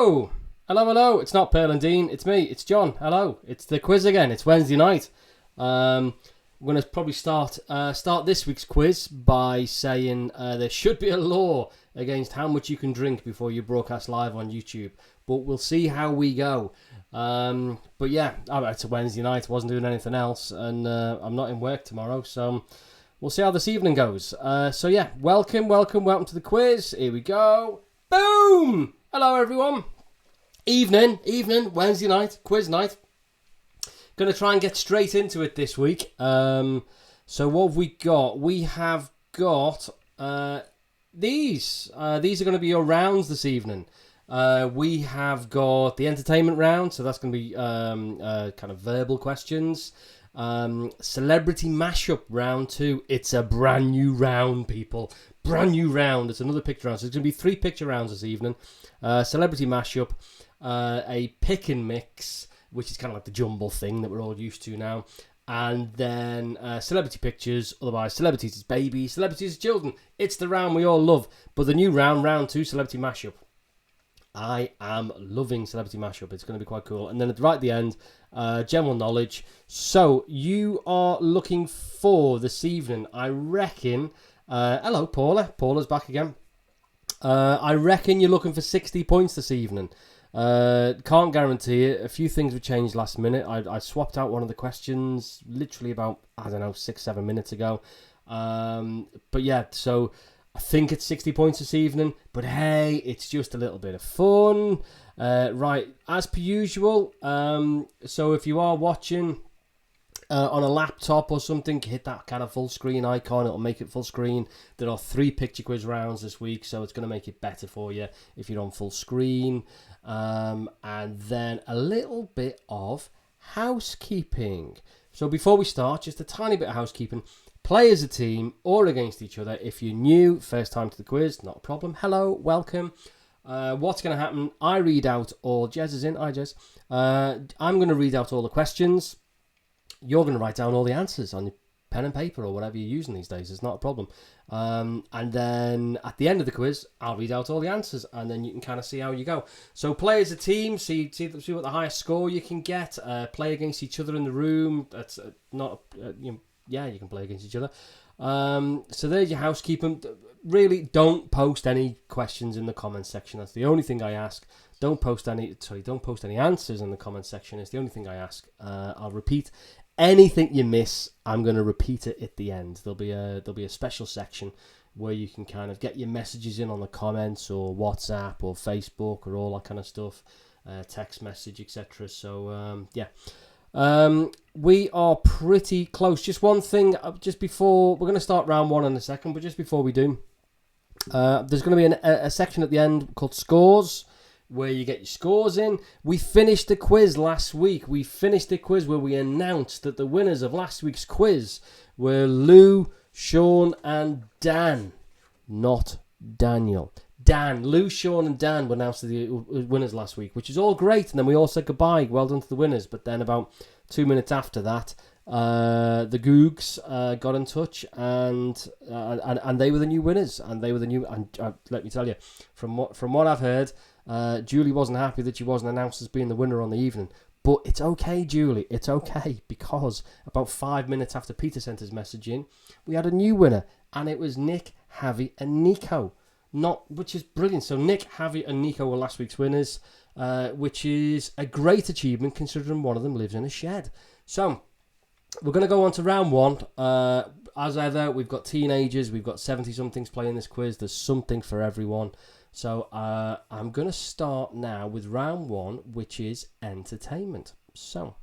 Hello! Hello, hello. It's not Pearl and Dean. It's me. It's John. Hello. It's the quiz again. It's Wednesday night. I'm going to probably start this week's quiz by saying there should be a law against how much you can drink before you broadcast live on YouTube. But we'll see how we go. But yeah, it's a Wednesday night. I wasn't doing anything else. And I'm not in work tomorrow. So we'll see how this evening goes. So yeah, welcome to the quiz. Here we go. Boom! Hello, everyone. Evening, Wednesday night, quiz night. Going to try and get straight into it this week. So what have we got? We have got these. These are going to be your rounds this evening. We have got the entertainment round, so that's going to be kind of verbal questions. Celebrity mashup round 2. It's a brand new round, people. Brand new round. It's another picture round. So it's going to be 3 picture rounds this evening. Celebrity mashup, a pick and mix, which is kind of like the jumble thing that we're all used to now. And then celebrity pictures, otherwise celebrities is babies, celebrities is children. It's the round we all love. But the new round 2, celebrity mashup. I am loving celebrity mashup. It's going to be quite cool. And then right at the end, general knowledge. So you are looking for this evening, I reckon. Hello, Paula. Paula's back again. I reckon you're looking for 60 points this evening. Can't guarantee it. A few things were changed last minute. I swapped out one of the questions literally about, 6-7 minutes ago. But yeah, so I think it's 60 points this evening. But hey, it's just a little bit of fun. Right, as per usual. So if you are watching on a laptop or something, hit that kind of full screen icon. It'll make it full screen. There are 3 picture quiz rounds this week, so it's going to make it better for you if you're on full screen. And then a little bit of housekeeping. So before we start, just a tiny bit of housekeeping. Play as a team or against each other. If you're new, first time to the quiz, not a problem. Hello, welcome. What's going to happen? I read out all... Jez is in. Hi, Jez. I'm going to read out all the questions. You're going to write down all the answers on your pen and paper or whatever you're using these days. It's not a problem. And then at the end of the quiz, I'll read out all the answers, and then you can kind of see how you go. So play as a team, see what the highest score you can get. Play against each other in the room. That's not... you can play against each other. So there's your housekeeping. Really, don't post any questions in the comments section. That's the only thing I ask. Don't post any answers in the comments section. It's the only thing I ask. I'll repeat. Anything you miss, I'm going to repeat it at the end. There'll be a special section where you can kind of get your messages in on the comments or WhatsApp or Facebook or all that kind of stuff, text message, etc. So we are pretty close. Just one thing, just before we're going to start round 1 in a second, but just before we do, there's going to be a section at the end called scores, where you get your scores in. We finished the quiz last week. We finished the quiz where we announced that the winners of last week's quiz were Lou, Sean, and Dan. Not Daniel. Dan. Lou, Sean, and Dan were announced the winners last week, which is all great. And then we all said goodbye. Well done to the winners. But then about 2 minutes after that, the Googs got in touch, and they were the new winners. And they were the new... And let me tell you, from what I've heard... Julie wasn't happy that she wasn't announced as being the winner on the evening. But it's okay, Julie. It's okay, because about 5 minutes after Peter sent his message in, we had a new winner, and it was Nick, Javi, and Nico. Which is brilliant. So Nick, Javi, and Nico were last week's winners, which is a great achievement considering one of them lives in a shed. So we're going to go on to round 1. As ever, we've got teenagers, we've got 70-somethings playing this quiz. There's something for everyone. So I'm going to start now with round 1, which is entertainment. So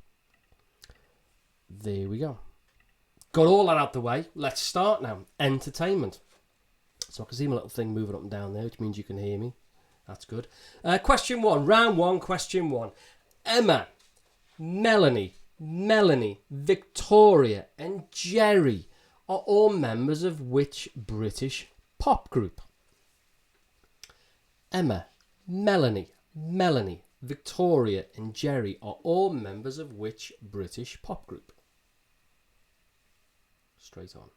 there we go. Got all that out the way. Let's start now. Entertainment. So I can see my little thing moving up and down there, which means you can hear me. That's good. Question 1. Round 1, question 1. Emma, Melanie, Victoria, and Jerry are all members of which British pop group? Emma, Melanie, Victoria, and Jerry are all members of which British pop group? Straight on.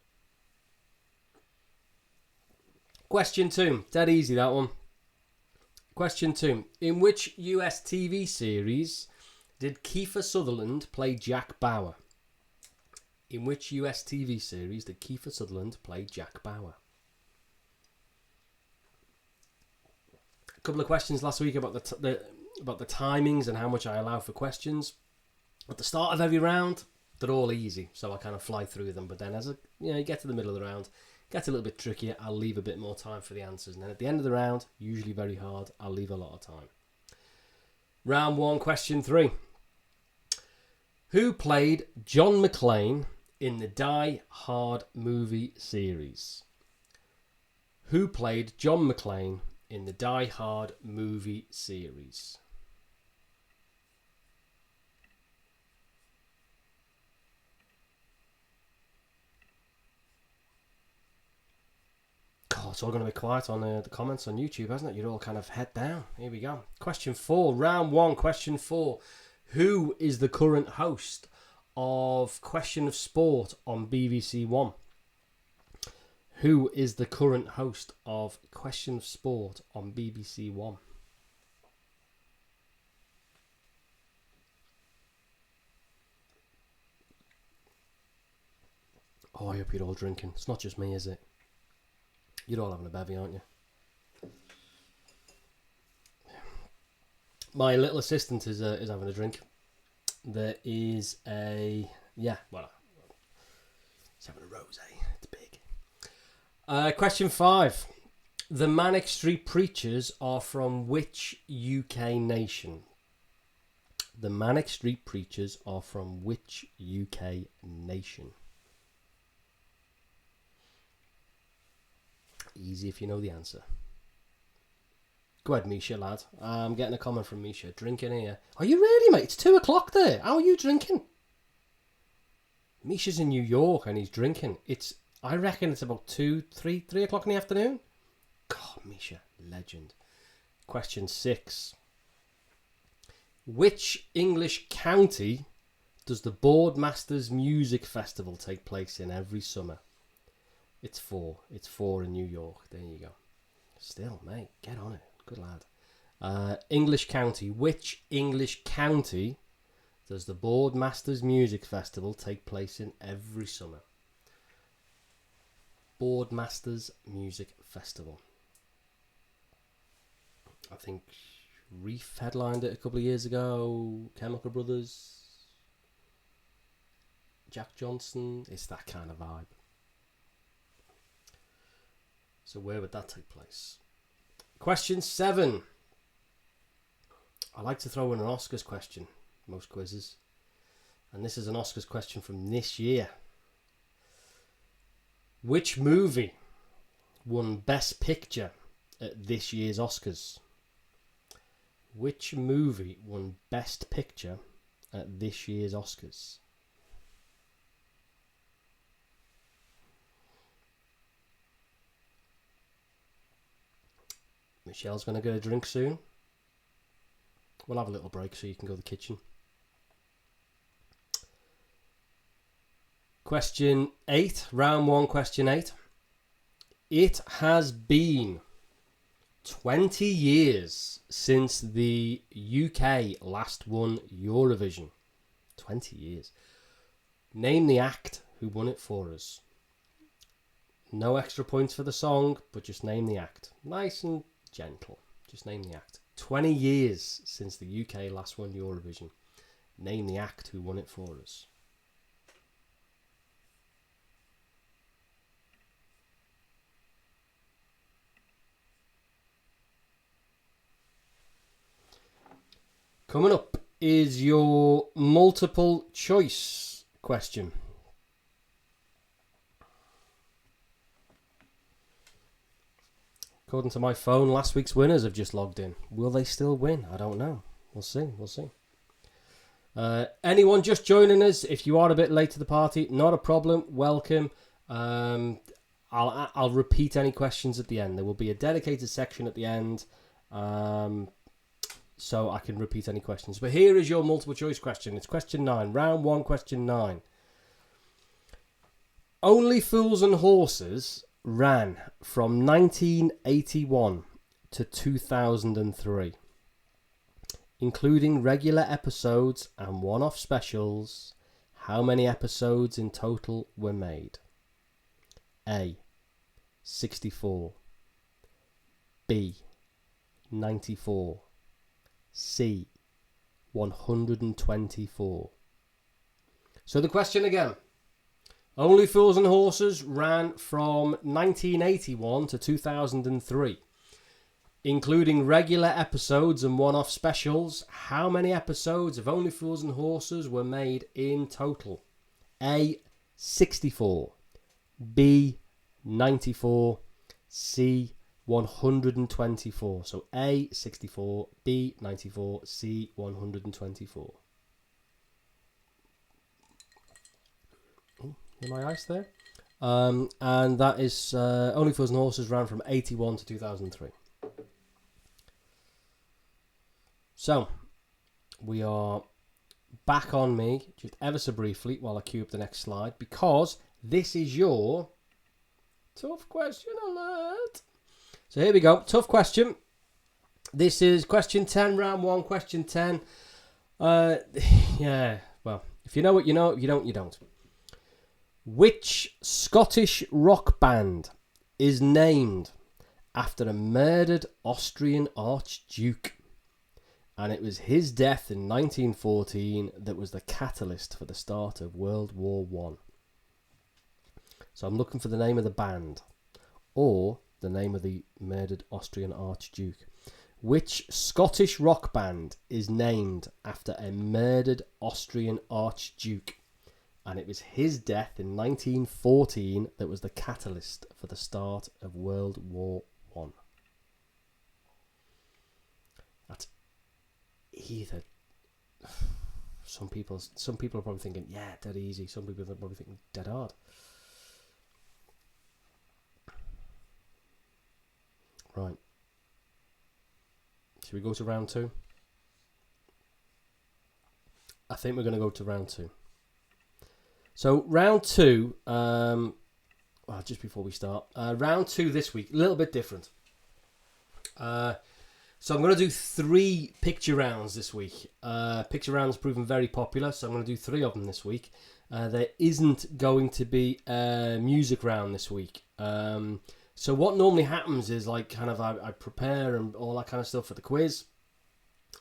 Question 2. Dead easy, that one. Question 2. In which US TV series did Kiefer Sutherland play Jack Bauer? In which US TV series did Kiefer Sutherland play Jack Bauer? A couple of questions last week about about the timings and how much I allow for questions. At the start of every round, they're all easy, so I kind of fly through them. But then as you get to the middle of the round, it gets a little bit trickier. I'll leave a bit more time for the answers. And then at the end of the round, usually very hard, I'll leave a lot of time. Round 1, question 3. Who played John McClane in the Die Hard movie series? Who played John McClane in the Die Hard movie series? God, it's all going to be quiet on the comments on YouTube, hasn't it? You're all kind of head down. Here we go. Question 4, round 1, question 4. Who is the current host of Question of Sport on BBC One? Who is the current host of Question of Sport on BBC One? Oh, I hope you're all drinking. It's not just me, is it? You're all having a bevy, aren't you? My little assistant is having a drink. There is he's having a rosé. It's big. Question 5. The Manic Street Preachers are from which UK nation? The Manic Street Preachers are from which UK nation? Easy if you know the answer. Go ahead, Misha, lad. I'm getting a comment from Misha. Drinking here. Are you really, mate? It's 2 o'clock there. How are you drinking? Misha's in New York and he's drinking. I reckon it's about 3 o'clock in the afternoon. God, Misha, legend. Question 6. Which English county does the Boardmasters Music Festival take place in every summer? It's 4. It's 4 in New York. There you go. Still, mate, get on it. Good lad. English county. Which English county does the Boardmasters Music Festival take place in every summer? Boardmasters Music Festival. I think Reef headlined it a couple of years ago. Chemical Brothers. Jack Johnson. It's that kind of vibe. So where would that take place? Question 7. I like to throw in an Oscars question, most quizzes. And this is an Oscars question from this year. Which movie won Best Picture at this year's Oscars? Which movie won Best Picture at this year's Oscars? Michelle's going to get a drink soon. We'll have a little break so you can go to the kitchen. Question 8, round 1, question 8. It has been 20 years since the UK last won Eurovision. 20 years. Name the act who won it for us. No extra points for the song, but just name the act. Nice and gentle. Just name the act. 20 years since the UK last won Eurovision. Name the act who won it for us. Coming up is your multiple choice question. According to my phone, last week's winners have just logged in. Will they still win? I don't know. We'll see. Anyone just joining us, if you are a bit late to the party, not a problem. Welcome. I'll repeat any questions at the end. There will be a dedicated section at the end, so I can repeat any questions. But here is your multiple choice question. It's question 9, round 1, question 9. Only Fools and Horses ran from 1981 to 2003. Including regular episodes and one-off specials, how many episodes in total were made? A. 64. B. 94. C. 124. So the question again. Only Fools and Horses ran from 1981 to 2003. Including regular episodes and one-off specials, how many episodes of Only Fools and Horses were made in total? A. 64. B. 94. C. 124. So A. 64. B. 94. C. 124. In my ice there. And that is Only Fools and Horses ran from 81 to 2003. So, we are back on me, just ever so briefly, while I cue up the next slide, because this is your tough question alert. So here we go, tough question. This is question 10, round 1, question 10. Yeah, well, if you know what you know, if you don't, you don't. Which Scottish rock band is named after a murdered Austrian Archduke? And it was his death in 1914 that was the catalyst for the start of World War One. So I'm looking for the name of the band or the name of the murdered Austrian Archduke. Which Scottish rock band is named after a murdered Austrian Archduke? And it was his death in 1914 that was the catalyst for the start of World War One. That's either some people are probably thinking, yeah, dead easy. Some people are probably thinking dead hard. Right. Should we go to round 2? I think we're going to go to round 2. So round 2, just before we start, round 2 this week, a little bit different. So I'm going to do 3 picture rounds this week. Picture rounds proven very popular, so I'm going to do 3 of them this week. There isn't going to be a music round this week. So what normally happens is I prepare and all that kind of stuff for the quiz,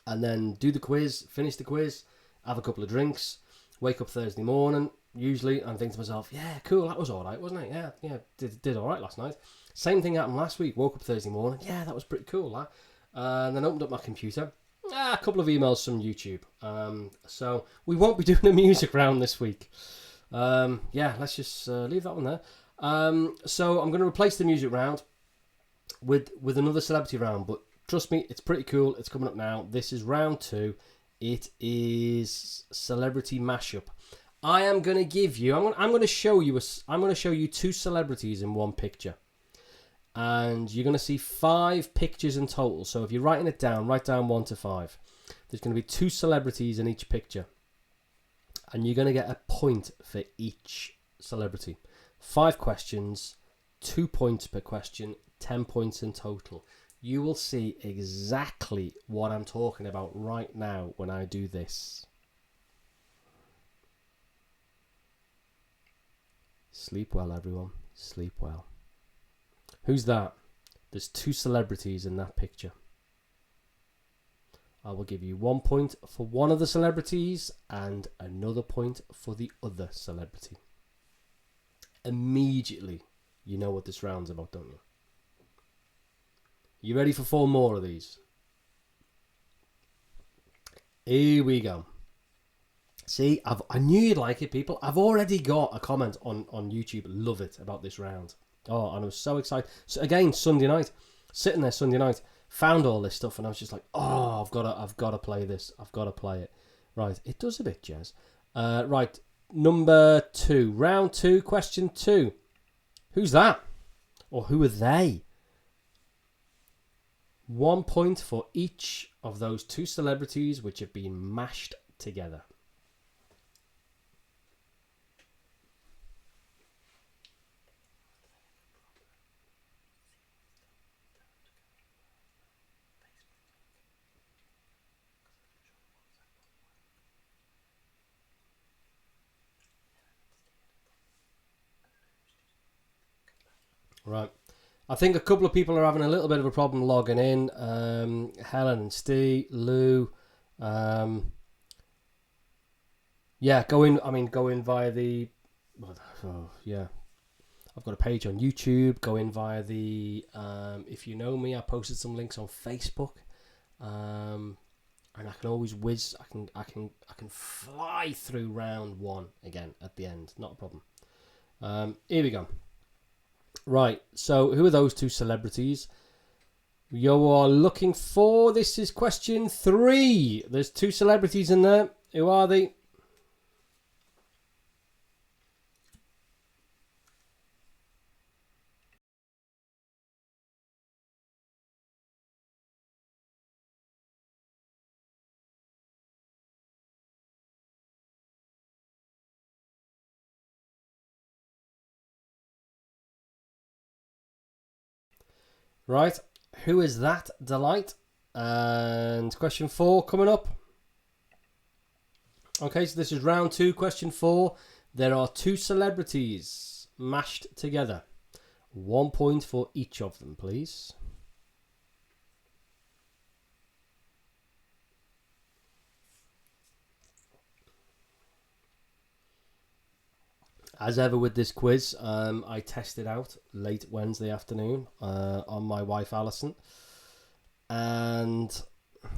and then do the quiz, finish the quiz, have a couple of drinks, wake up Thursday morning, usually, and think to myself, yeah, cool, that was all right, wasn't it? Yeah, did all right last night. Same thing happened last week. Woke up Thursday morning, yeah, that was pretty cool, that. And then opened up my computer. A couple of emails from YouTube. So we won't be doing a music round this week. Let's just leave that one there. So I'm going to replace the music round with another celebrity round. But trust me, it's pretty cool. It's coming up now. This is round 2. It is celebrity mashup. I am going to give you. I'm going to show you. I'm going to show you 2 celebrities in one picture. And you're going to see 5 pictures in total. So if you're writing it down, write down 1 to 5. There's going to be 2 celebrities in each picture. And you're going to get a point for each celebrity. 5 questions, 2 points per question, 10 points in total. You will see exactly what I'm talking about right now when I do this. Sleep well, everyone. Sleep well. Who's that? There's 2 celebrities in that picture. I will give you 1 point for one of the celebrities and another point for the other celebrity. Immediately, you know what this round's about, don't you? You ready for 4 more of these? Here we go. See, I knew you'd like it, people. I've already got a comment on YouTube. Love it about this round. Oh, and I was so excited. So again, Sunday night, sitting there Sunday night, found all this stuff, and I was just like, oh, I've got to play this. I've got to play it. Right, it does a bit, Jez. Right, number 2, round 2, question 2. Who's that? Or who are they? 1 point for each of those 2 celebrities which have been mashed together. Right. I think a couple of people are having a little bit of a problem logging in. Helen and Steve, Lou. Yeah, go in. I mean, go in via the. Oh, yeah. I've got a page on YouTube. Go in via the. If you know me, I posted some links on Facebook. And I can always whiz. I can fly through round one again at the end. Not a problem. Here we go. Right. So who are those two celebrities you are looking for? This is question 3. There's 2 celebrities in there. Who are they? Right. Who is that delight? And question 4 coming up. Okay, so this is round 2, question 4. There are 2 celebrities mashed together. 1 point for each of them, please. As ever with this quiz, I tested out late Wednesday afternoon on my wife Alison, and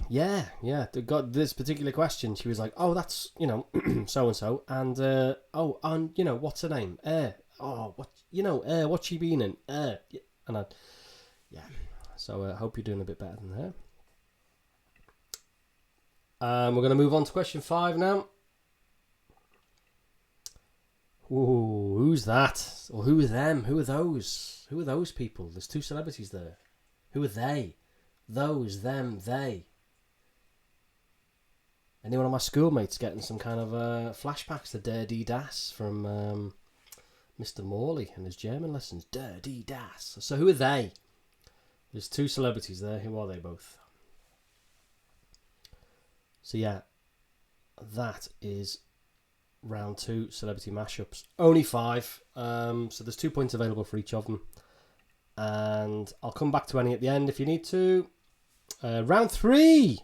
yeah, they got this particular question. She was like, "Oh, that's so and so," and what's her name? What's she been in? And so I hope you're doing a bit better than her. We're going to move on to question 5 now. Ooh, who's that? Or who are them? Who are those? Who are those people? There's 2 celebrities there. Who are they? Those, them, they. Anyone of my schoolmates getting some kind of flashbacks to Der Die Das from Mr. Morley and his German lessons? Der Die Das. So who are they? There's 2 celebrities there. Who are they both? So yeah, that is round 2 celebrity mashups. Only 5. So there's 2 points available for each of them. And I'll come back to any at the end if you need to. Round 3.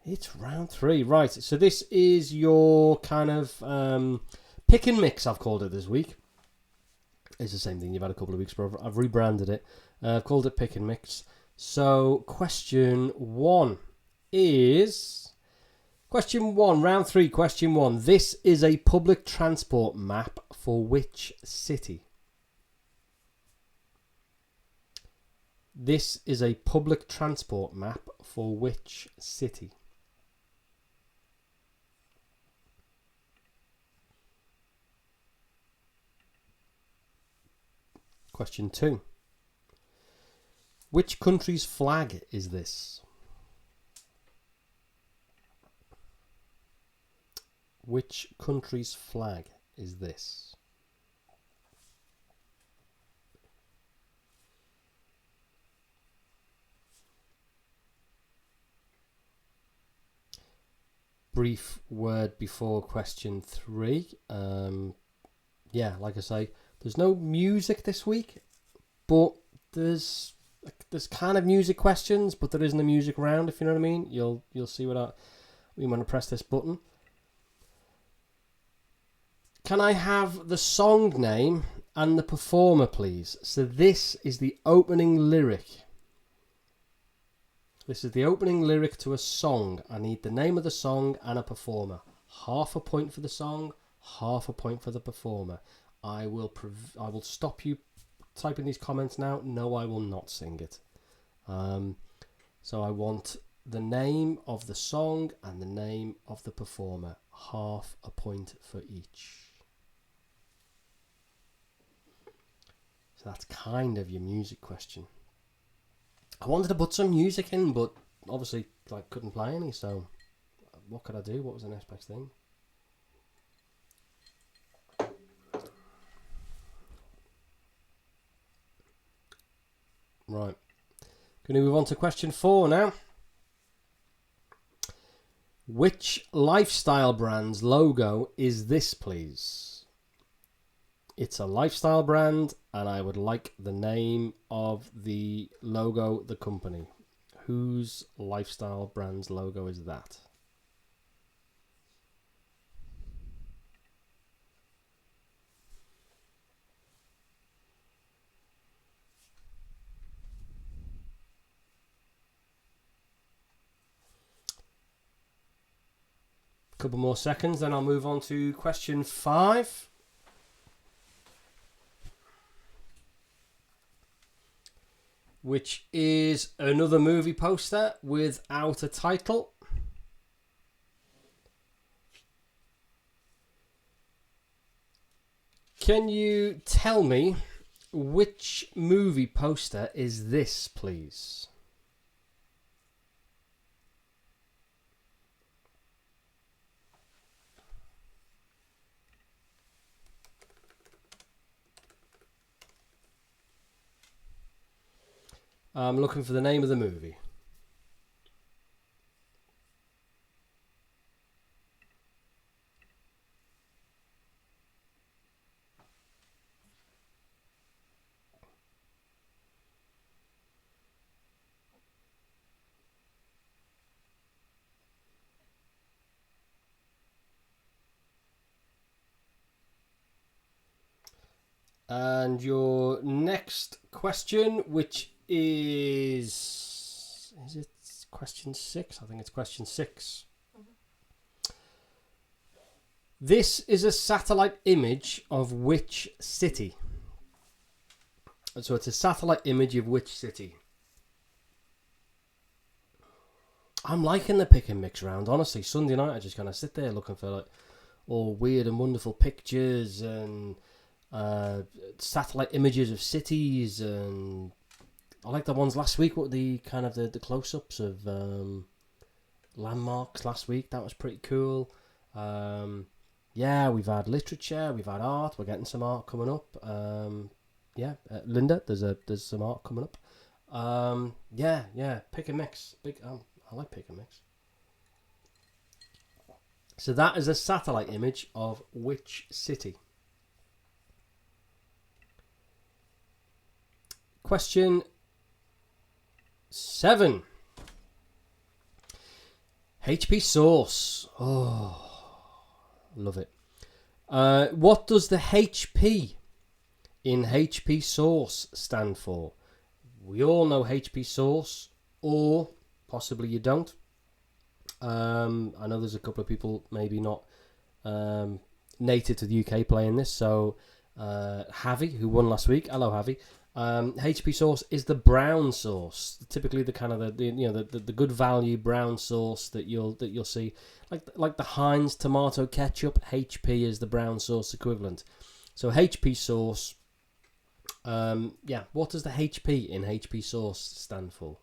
It's round 3. Right. So this is your kind of pick and mix, I've called it this week. It's the same thing you've had a couple of weeks, but I've rebranded it. I've called it pick and mix. So question 1 is... Question 1, round 3, question 1. This is a public transport map for which city? This is a public transport map for which city? Question 2. Which country's flag is this? Which country's flag is this? Brief word before question 3. Yeah, like I say, there's no music this week, but there's kind of music questions, but there isn't a music round, if you know what I mean. You'll see what I mean when I press this button. Can I have the song name and the performer, please? So this is the opening lyric. This is the opening lyric to a song. I need the name of the song and a performer. Half a point for the song, half a point for the performer. I will stop you typing these comments now. No, I will not sing it. So I want the name of the song and the name of the performer. Half a point for each. So that's kind of your music question. I wanted to put some music in, but obviously couldn't play any, so what could I do? What was the next best thing? Right. Going to move on to question 4 now. Which lifestyle brand's logo is this, please? It's a lifestyle brand, and I would like the name of the logo, the company. Whose lifestyle brand's logo is that? Couple more seconds, then I'll move on to question 5. Which is another movie poster without a title. Can you tell me which movie poster is this, please? I'm looking for the name of the movie. And your next question, which is it question 6? I think it's question 6. This is a satellite image of which city? So it's a satellite image of which city? I'm liking the pick and mix round, honestly. Sunday night I just kind of sit there looking for like all weird and wonderful pictures and satellite images of cities, and I like the ones last week. What the kind of the close-ups of landmarks last week? That was pretty cool. Yeah, we've had literature, we've had art. We're getting some art coming up. Linda, there's some art coming up. Yeah, pick and mix. I like pick and mix. So that is a satellite image of which city? Question 7. HP Sauce. Oh, love it. What does the HP in HP Sauce stand for? We all know HP Sauce, or possibly you don't. I know there's a couple of people maybe not native to the UK playing this. So Javi, who won last week, hello Javi. HP sauce is the brown sauce, typically the kind of the good value brown sauce that you'll see, like the Heinz tomato ketchup. HP is the brown sauce equivalent. So HP sauce, what does the HP in HP sauce stand for?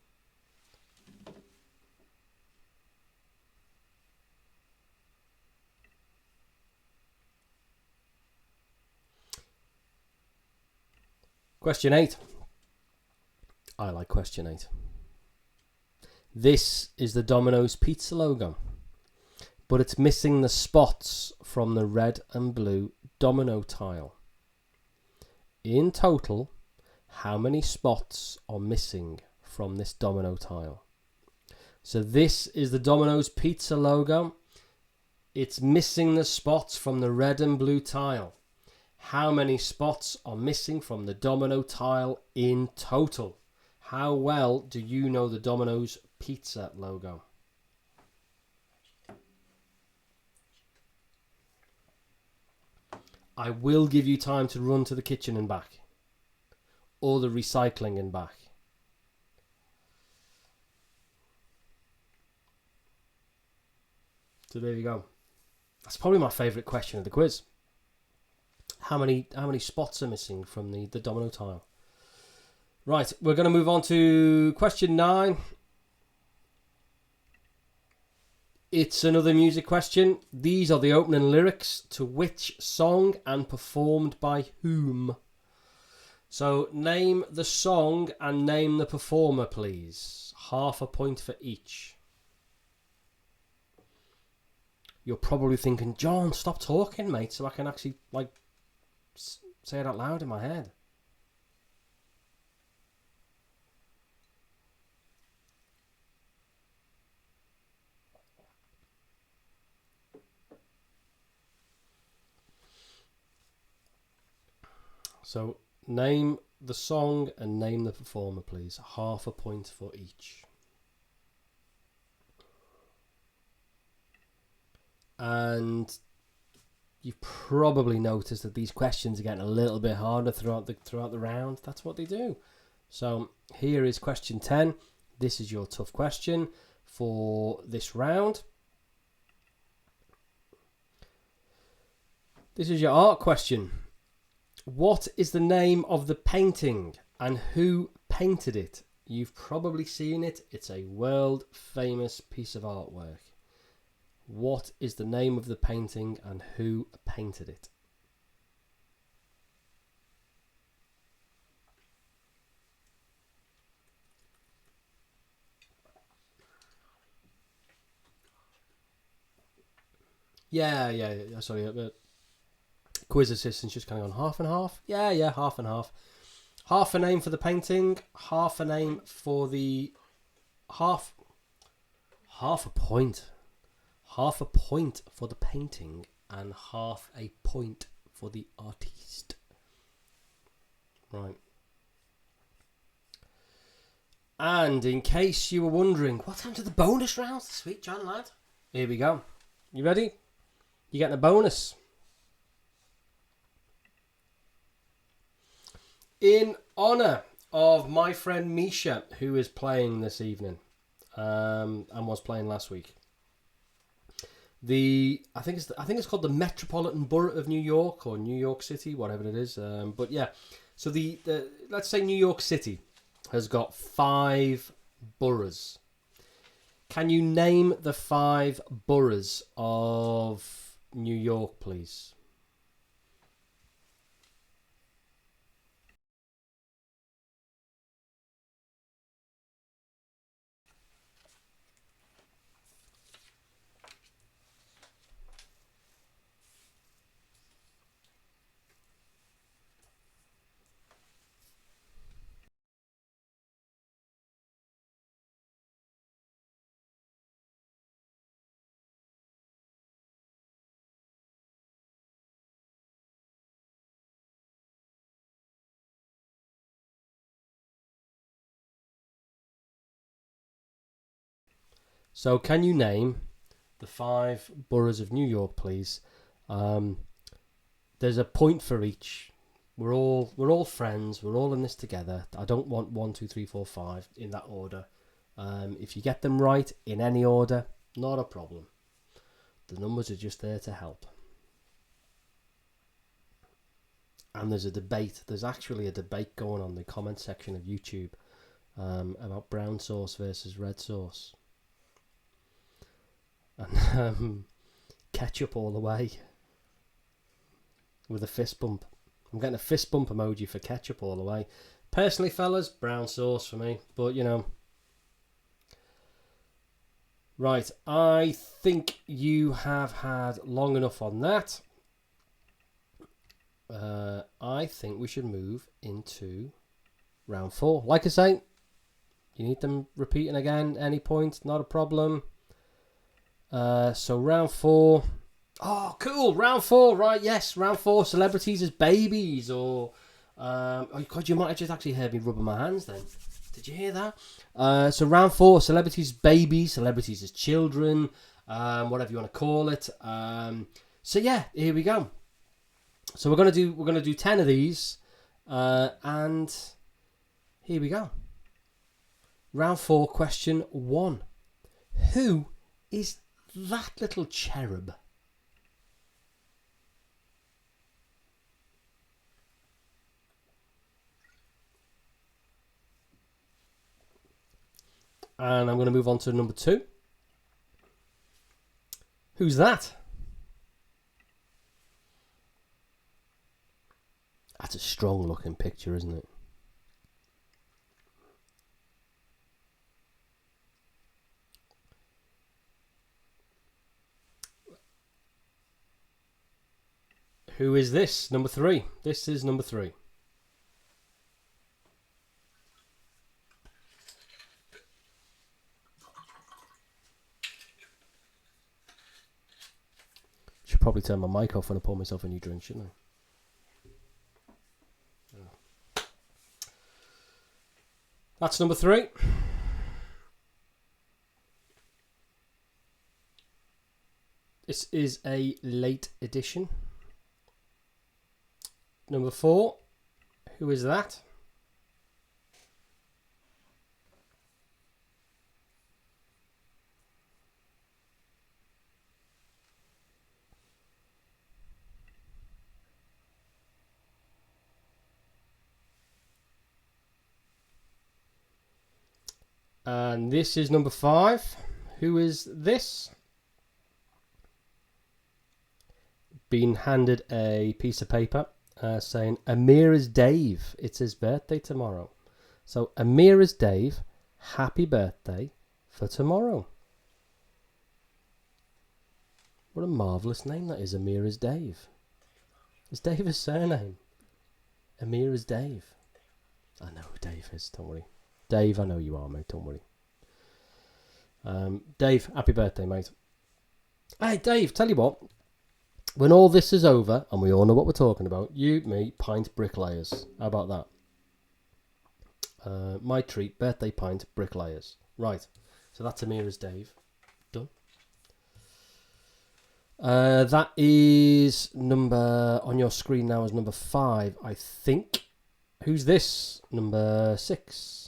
Question 8. I like question 8. This is the Domino's Pizza logo, but it's missing the spots from the red and blue domino tile. In total, how many spots are missing from this domino tile? So this is the Domino's Pizza logo. It's missing the spots from the red and blue tile. How many spots are missing from the domino tile in total? How well do you know the Domino's Pizza logo? I will give you time to run to the kitchen and back, or the recycling and back. So there you go. That's probably my favourite question of the quiz. How many spots are missing from the domino tile? Right, we're going to move on to question 9. It's another music question. These are the opening lyrics to which song and performed by whom? So name the song and name the performer, please. Half a point for each. You're probably thinking, John, stop talking, mate, so I can actually say it out loud in my head. So, name the song and name the performer, please. Half a point for each. And you've probably noticed that these questions are getting a little bit harder throughout the round. That's what they do. So here is question 10. This is your tough question for this round. This is your art question. What is the name of the painting and who painted it? You've probably seen it. It's a world famous piece of artwork. What is the name of the painting and who painted it? Yeah. Sorry, quiz assistant's just kind of gone half and half. Yeah, half and half. Half a name for the painting, half a name for the half a point. Half a point for the painting and half a point for the artiste. Right. And in case you were wondering, what happened to the bonus rounds this week, John lad? Here we go. You ready? You're getting a bonus. In honour of my friend Misha, who is playing this evening, and was playing last week. I think it's called the Metropolitan Borough of New York or New York City, whatever it is. But yeah, so the let's say New York City has got 5 boroughs. Can you name the 5 boroughs of New York, please? So can you name the 5 boroughs of New York, please? There's a point for each. We're all friends. We're all in this together. I don't want 1, 2, 3, 4, 5 in that order. If you get them right in any order, not a problem. The numbers are just there to help. And there's a debate. There's actually a debate going on in the comment section of YouTube about brown sauce versus red sauce. And ketchup all the way. With a fist bump. I'm getting a fist bump emoji for ketchup all the way. Personally, fellas, brown sauce for me. But, you know. Right, I think you have had long enough on that. I think we should move into round 4. Like I say, you need them repeating again, any point, not a problem. So round 4. Oh, cool. Round 4, right, yes. Round 4, celebrities as babies. Or, oh, God, you might have just actually heard me rubbing my hands then. Did you hear that? So round 4, celebrities as babies, celebrities as children, whatever you want to call it. So yeah, here we go. So we're gonna do 10 of these, and here we go. Round 4, question 1. Who is that little cherub? And I'm going to move on to number 2. Who's that? That's a strong looking picture, isn't it? Who is this? Number 3. This is number 3. Should probably turn my mic off when I pour myself a new drink, shouldn't I? That's number 3. This is a late edition. Number 4. Who is that? And this is number 5. Who is this? Been handed a piece of paper saying Amira's Dave. It's his birthday tomorrow. So Amira's Dave, happy birthday for tomorrow. What a marvellous name that is, Amira's Dave. Is Dave a surname? Amira's Dave. I know who Dave is, don't worry. Dave, I know you are, mate, don't worry. Dave, happy birthday, mate. Hey, Dave, tell you what. When all this is over, and we all know what we're talking about, you, me, pint, bricklayers. How about that? My treat, birthday pint, bricklayers. Right, so that's Amira's Dave. Done. That is number, on your screen now is number 5, I think. Who's this? Number 6.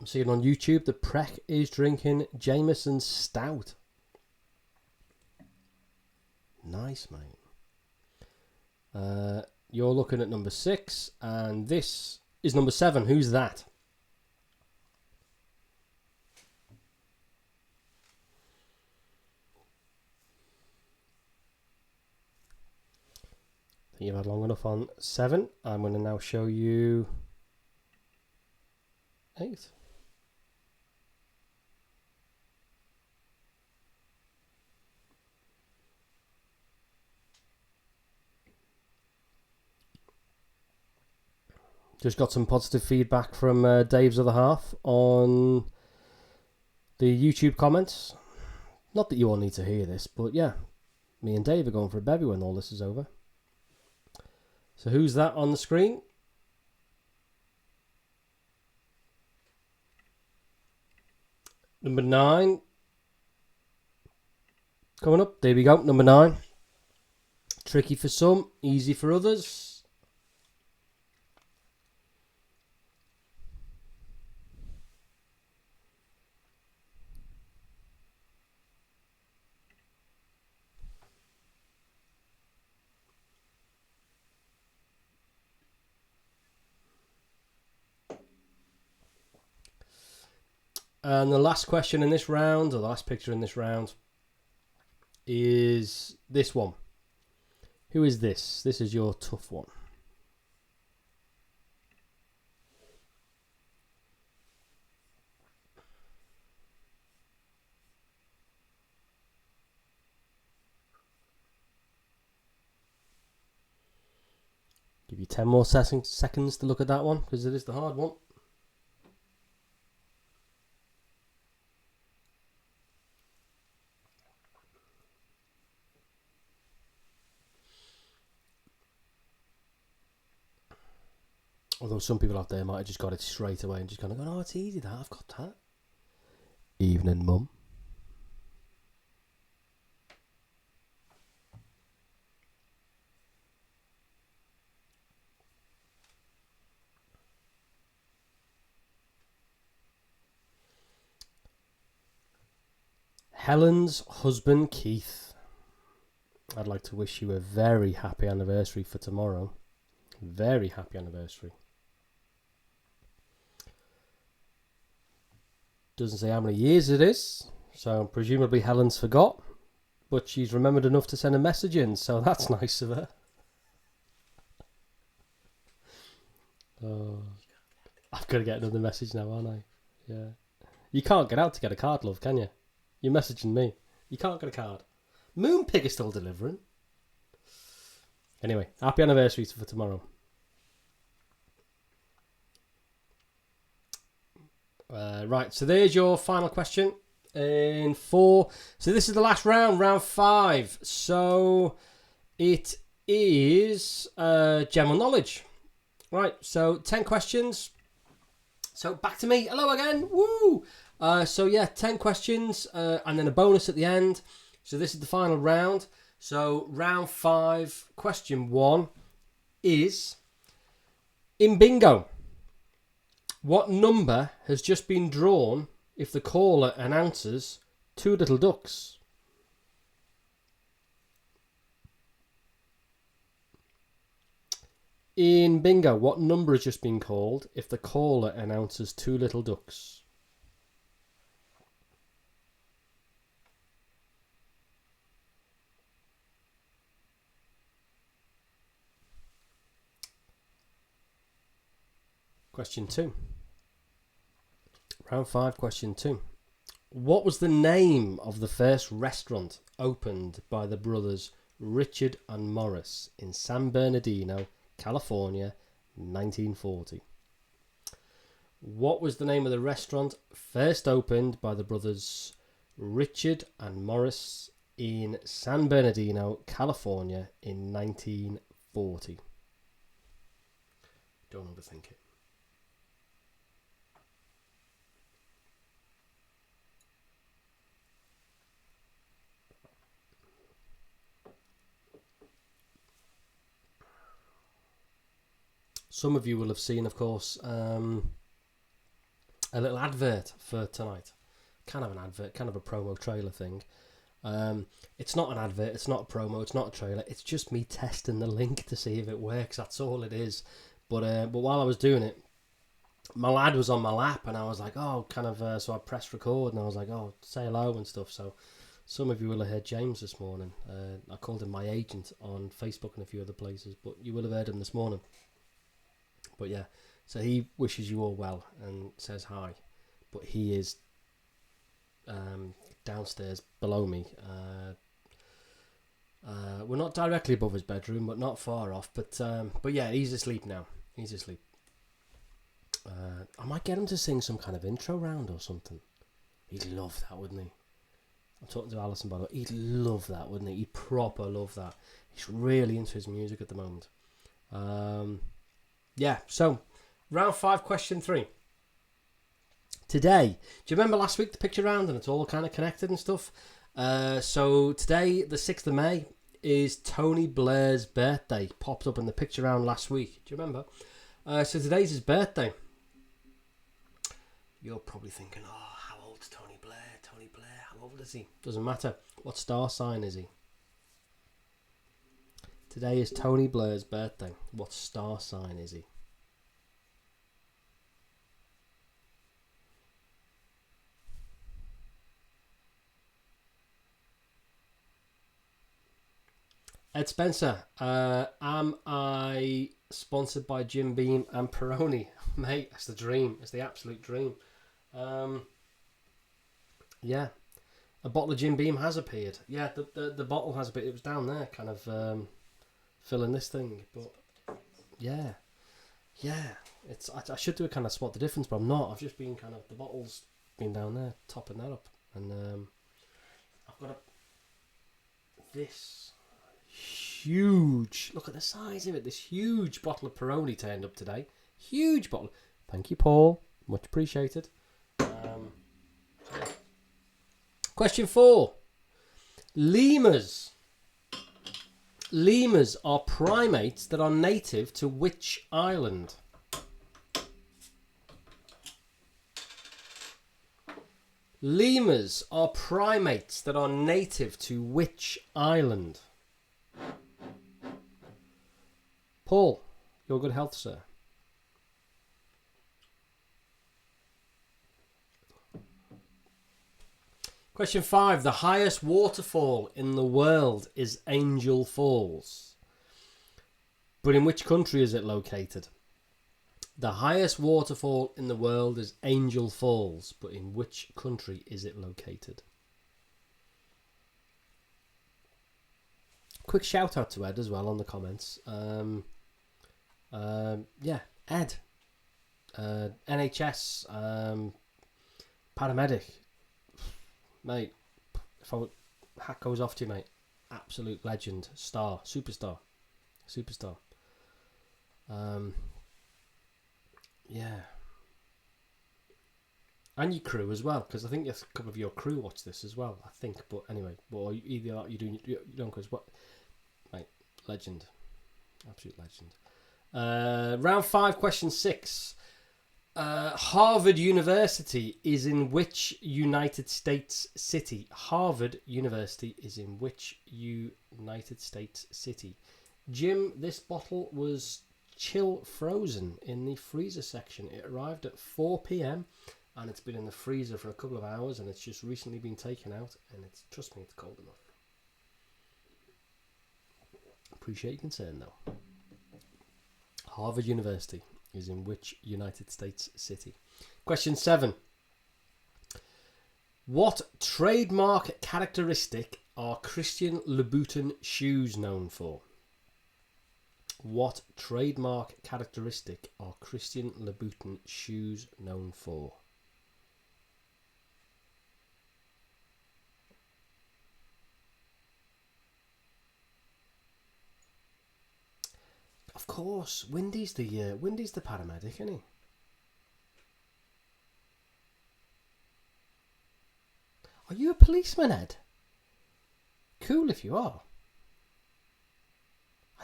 I'm seeing on YouTube the Prek is drinking Jameson Stout. Nice, mate. You're looking at number 6, and this is number 7. Who's that? I think you've had long enough on 7. I'm going to now show you 8. Just got some positive feedback from Dave's other half on the YouTube comments. Not that you all need to hear this, but yeah, me and Dave are going for a bevy when all this is over. So who's that on the screen? Number 9. Coming up, there we go, number 9. Tricky for some, easy for others. And the last question in this round, or the last picture in this round, is this one. Who is this? This is your tough one. Give you 10 more seconds to look at that one, because it is the hard one. Although some people out there might have just got it straight away and just kind of gone, oh, it's easy that, I've got that. Evening, Mum. Helen's husband, Keith. I'd like to wish you a very happy anniversary for tomorrow. Very happy anniversary. Doesn't say how many years it is, So presumably Helen's forgot, but she's remembered enough to send a message in, so that's nice of her. Oh, I've got to get another message now, aren't I? Yeah. You can't get out to get a card, love, can you? You're messaging me. You can't get a card. Moonpig is still delivering. Anyway, happy anniversary for tomorrow. Right, so there's your final question in 4. So this is the last round, round 5. So it is general knowledge. Right, so 10 questions. So back to me. Hello again. Woo! So yeah, 10 questions and then a bonus at the end. So this is the final round. So round 5, question 1 is, in bingo, what number has just been drawn if the caller announces 2 little ducks? In bingo, what number has just been called if the caller announces 2 little ducks? Question 2. Round 5, question 2. What was the name of the first restaurant opened by the brothers Richard and Morris in San Bernardino, California, 1940? What was the name of the restaurant first opened by the brothers Richard and Morris in San Bernardino, California, in 1940? Don't overthink it. Some of you will have seen, of course, a little advert for tonight. Kind of an advert, kind of a promo trailer thing. It's not an advert, it's not a promo, it's not a trailer. It's just me testing the link to see if it works. That's all it is. But while I was doing it, my lad was on my lap, and I was like, oh, kind of. So I pressed record, and I was like, oh, say hello and stuff. So some of you will have heard James this morning. I called him my agent on Facebook and a few other places, but you will have heard him this morning. But yeah, so he wishes you all well and says hi, but he is downstairs below me. We're not directly above his bedroom, but not far off. But yeah, he's asleep now. He's asleep. I might get him to sing some kind of intro round or something. He'd love that, wouldn't he? I'm talking to Alison, by the way. He'd love that, wouldn't he? He'd proper love that. He's really into his music at the moment. Yeah, so round 5, question 3. Today, do you remember last week the picture round and it's all kind of connected and stuff? So today, the 6th of May, is Tony Blair's birthday. Popped up in the picture round last week. Do you remember? So today's his birthday. You're probably thinking, oh, how old's Tony Blair? Tony Blair, how old is he? Doesn't matter. What star sign is he? Today is Tony Blair's birthday. What star sign is he? Ed Spencer, am I sponsored by Jim Beam and Peroni? Mate, that's the dream. It's the absolute dream. Yeah, a bottle of Jim Beam has appeared. Yeah, the bottle has appeared. It was down there, kind of filling this thing. But yeah. It's I should do a kind of spot the difference, but I'm not. I've just been kind of, the bottle's been down there, topping that up, and I've got this huge, look at the size of it, this huge bottle of Peroni turned up today. Huge bottle. Thank you, Paul. Much appreciated. Question 4. Lemurs. Lemurs are primates that are native to which island? Lemurs are primates that are native to which island? Paul, your good health, sir. Question 5. The highest waterfall in the world is Angel Falls. But in which country is it located? The highest waterfall in the world is Angel Falls. But in which country is it located? Quick shout out to Ed as well on the comments. Yeah, Ed. NHS. Paramedic. Mate, if hat goes off to you, mate. Absolute legend, star, superstar. Yeah, and your crew as well, because I think a couple of your crew watch this as well. I think, but anyway, well, either that you don't, because what, mate, legend, absolute legend. Round 5, question 6. Harvard University is in which United States city? Harvard University is in which United States city? Jim, this bottle was chill frozen in the freezer section. It arrived at 4 p.m. and it's been in the freezer for a couple of hours, and it's just recently been taken out, and trust me, it's cold enough. Appreciate your concern though. Harvard University is in which United States city? Question 7. What trademark characteristic are Christian Louboutin shoes known for? What trademark characteristic are Christian Louboutin shoes known for? Of course, Windy's the paramedic, isn't he? Are you a policeman, Ed? Cool if you are.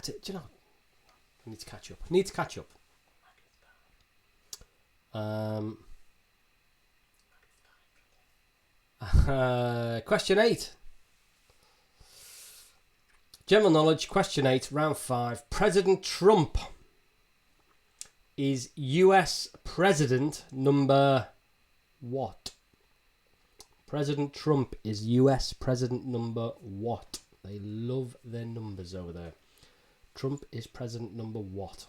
Do you know? I need to catch up. Question 8. General knowledge, question 8, round 5. President Trump is US President number what? President Trump is US President number what? They love their numbers over there. Trump is President number what?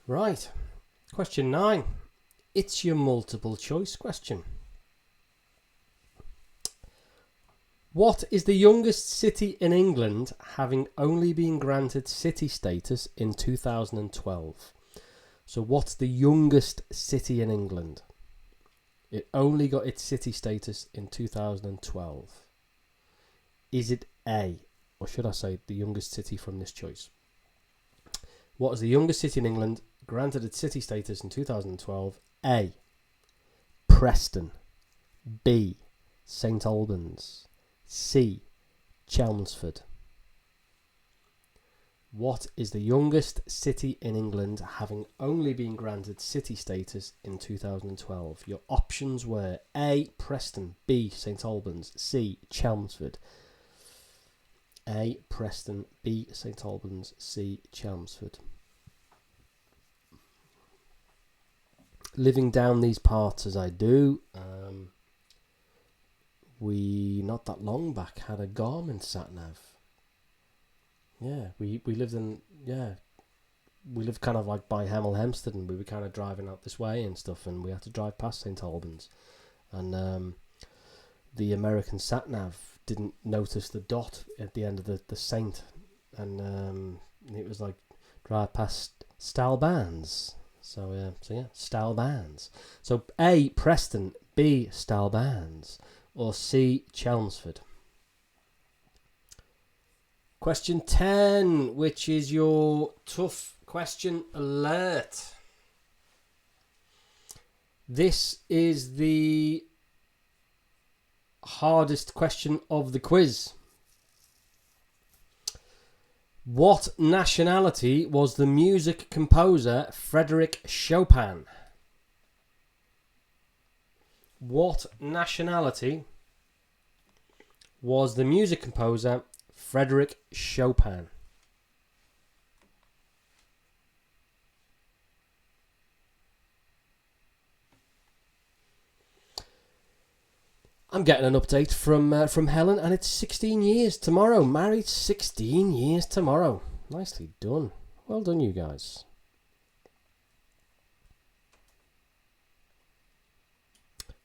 Right. Question 9. It's your multiple choice question. What is the youngest city in England having only been granted city status in 2012? So what's the youngest city in England? It only got its city status in 2012. Is it A, or should I say the youngest city from this choice? What is the youngest city in England granted its city status in 2012? A, Preston. B, St Albans. C, Chelmsford. What is the youngest city in England having only been granted city status in 2012? Your options were A, Preston. B, St Albans. C, Chelmsford. A, Preston. B, St Albans. C, Chelmsford. Living down these parts as I do, we not that long back had a Garmin sat nav. Yeah, we lived kind of like by Hemel Hempstead, and we were kind of driving out this way and stuff, and we had to drive past St Albans, and the American sat nav didn't notice the dot at the end of the Saint, and it was like drive past Stalbands. So yeah, Stalbands. So A, Preston. B, Stalbands. Or C, Chelmsford. Question 10, which is your tough question alert. This is the hardest question of the quiz. What nationality was the music composer Frédéric Chopin? What nationality was the music composer Frédéric Chopin? I'm getting an update from Helen, and it's 16 years tomorrow. Married 16 years tomorrow. Nicely done. Well done, you guys.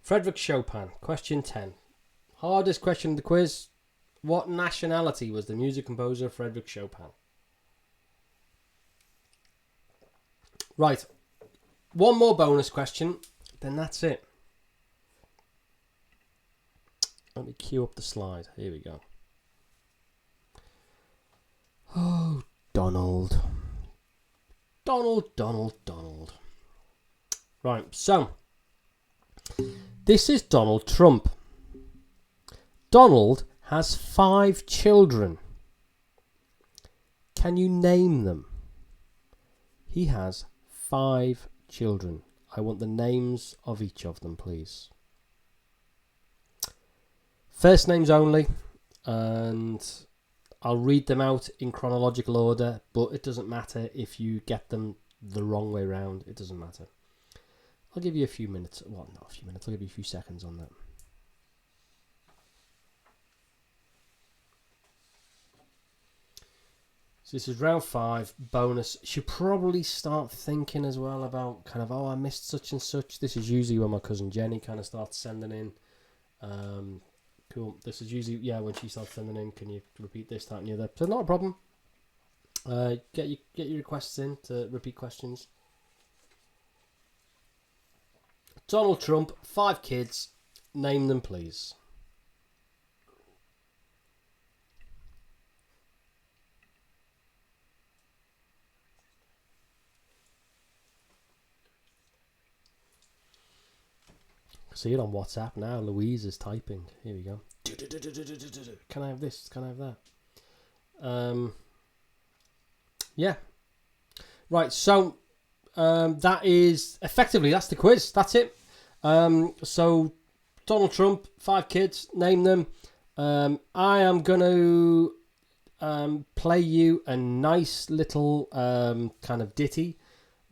Frédéric Chopin, question 10. Hardest question of the quiz. What nationality was the music composer Frédéric Chopin? Right. One more bonus question, then that's it. Let me cue up the slide. Here we go. Oh, Donald. Donald. Right, so this is Donald Trump. Donald has 5 children. Can you name them? He has 5 children. I want the names of each of them, please. First names only, and I'll read them out in chronological order, but it doesn't matter if you get them the wrong way round. It doesn't matter. I'll give you a few minutes. Well, not a few minutes. I'll give you a few seconds on that. So this is round 5, bonus. Should probably start thinking as well about kind of, I missed such and such. This is usually when my cousin Jenny kind of starts sending in. Cool. This is usually, when she starts sending in, can you repeat this, that, and the other? So not a problem. Get your requests in to repeat questions. Donald Trump, 5 kids. Name them, please. See it on WhatsApp now. Louise is typing. Here we go. Can I have this? Can I have that? Yeah. Right. So that is effectively, that's the quiz. That's it. So Donald Trump, 5 kids. Name them. I am going to play you a nice little kind of ditty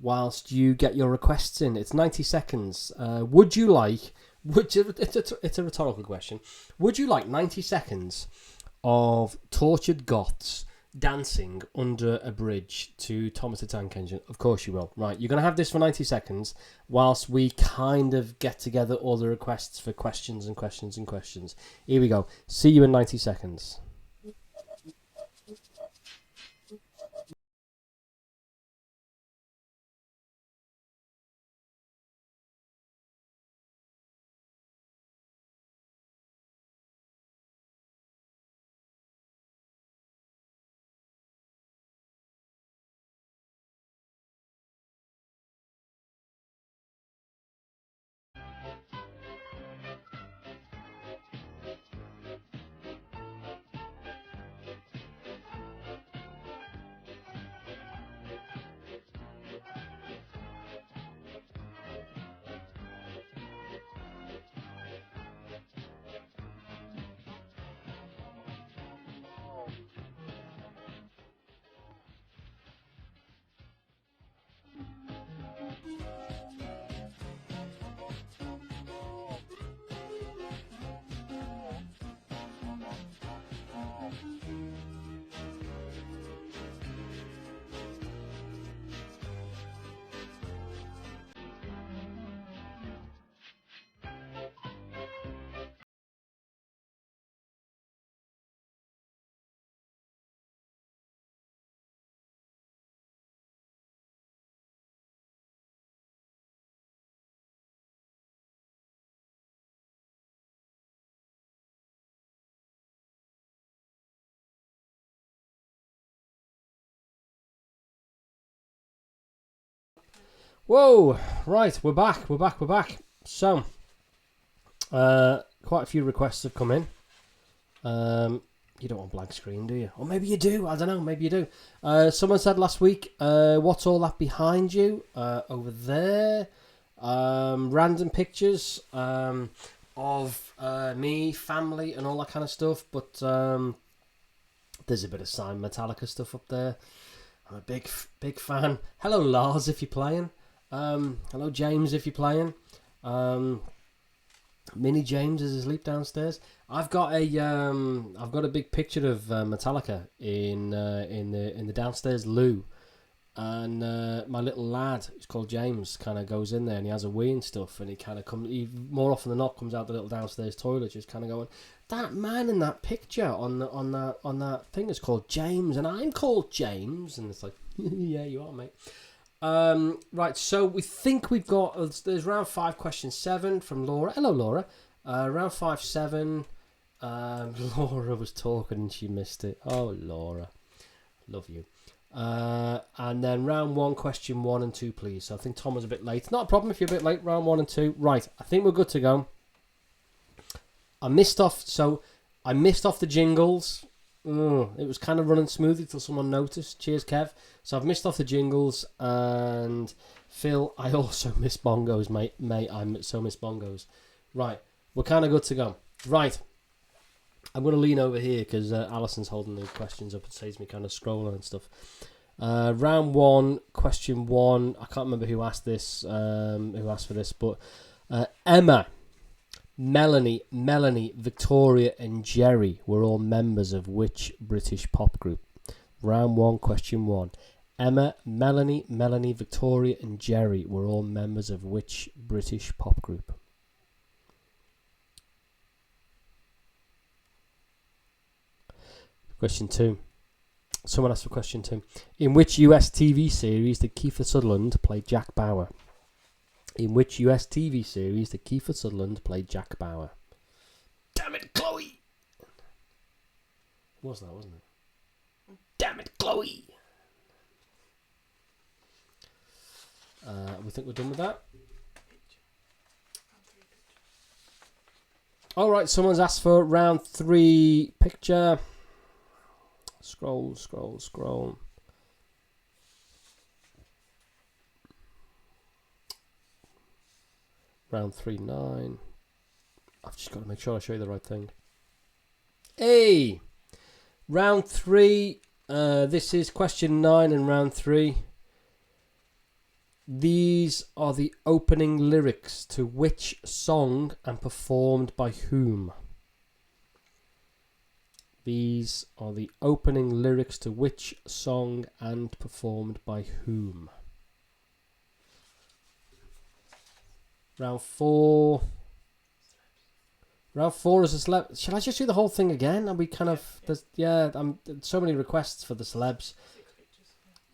whilst you get your requests in. It's 90 seconds. It's a rhetorical question. Would you like 90 seconds of tortured Goths dancing under a bridge to Thomas the Tank Engine? Of course you will. Right, you're going to have this for 90 seconds whilst we kind of get together all the requests for questions and questions and questions. Here we go. See you in 90 seconds. Whoa, right, we're back. So, quite a few requests have come in. You don't want blank screen, do you? Or maybe you do. I don't know. Maybe you do. Someone said last week, what's all that behind you? Over there. Random pictures of me, family, and all that kind of stuff. But there's a bit of signed Metallica stuff up there. I'm a big fan. Hello, Lars, if you're playing. Hello, James, if you're playing. Mini James is asleep downstairs. I've got a big picture of Metallica in the downstairs loo, and my little lad, who's called James, kind of goes in there and he has a wee and stuff, and he kind of he more often than not comes out the little downstairs toilet, just kind of going, that man in that picture on that thing is called James, and I'm called James, and it's like, yeah, you are, mate. Right, so we think we've got, there's round 5, question 7 from Laura. Hello, Laura. Round 5, 7. Laura was talking and she missed it. Oh, Laura. Love you. And then round 1, question 1 and 2, please. So I think Tom was a bit late. Not a problem if you're a bit late, round 1 and 2. Right, I think we're good to go. I missed off the jingles. It was kind of running smoothly until someone noticed. Cheers, Kev. So I've missed off the jingles, and Phil, I also miss bongos, mate. I so miss bongos. Right, we're kind of good to go. Right, I'm going to lean over here because Alison's holding the questions up and saves me kind of scrolling and stuff. Round 1, question 1. I can't remember who asked this, who asked for this, but Emma, Melanie, Victoria and Jerry were all members of which British pop group? Round 1, question 1. Emma, Melanie, Victoria and Jerry were all members of which British pop group? Question 2. Someone asked for question 2. In which US TV series did Kiefer Sutherland play Jack Bauer? In which US TV series did Kiefer Sutherland play Jack Bauer? Damn it, Chloe! It was that, wasn't it? Damn it, Chloe! We think we're done with that. Alright, someone's asked for round 3 picture. Scroll. Round 3, 9. I've just got to make sure I show you the right thing. Hey! Round 3. This is question 9 in round 3. These are the opening lyrics to which song and performed by whom? These are the opening lyrics to which song and performed by whom? Round 4. Round 4 is a celeb. Shall I just do the whole thing again? And we kind of, so many requests for the celebs.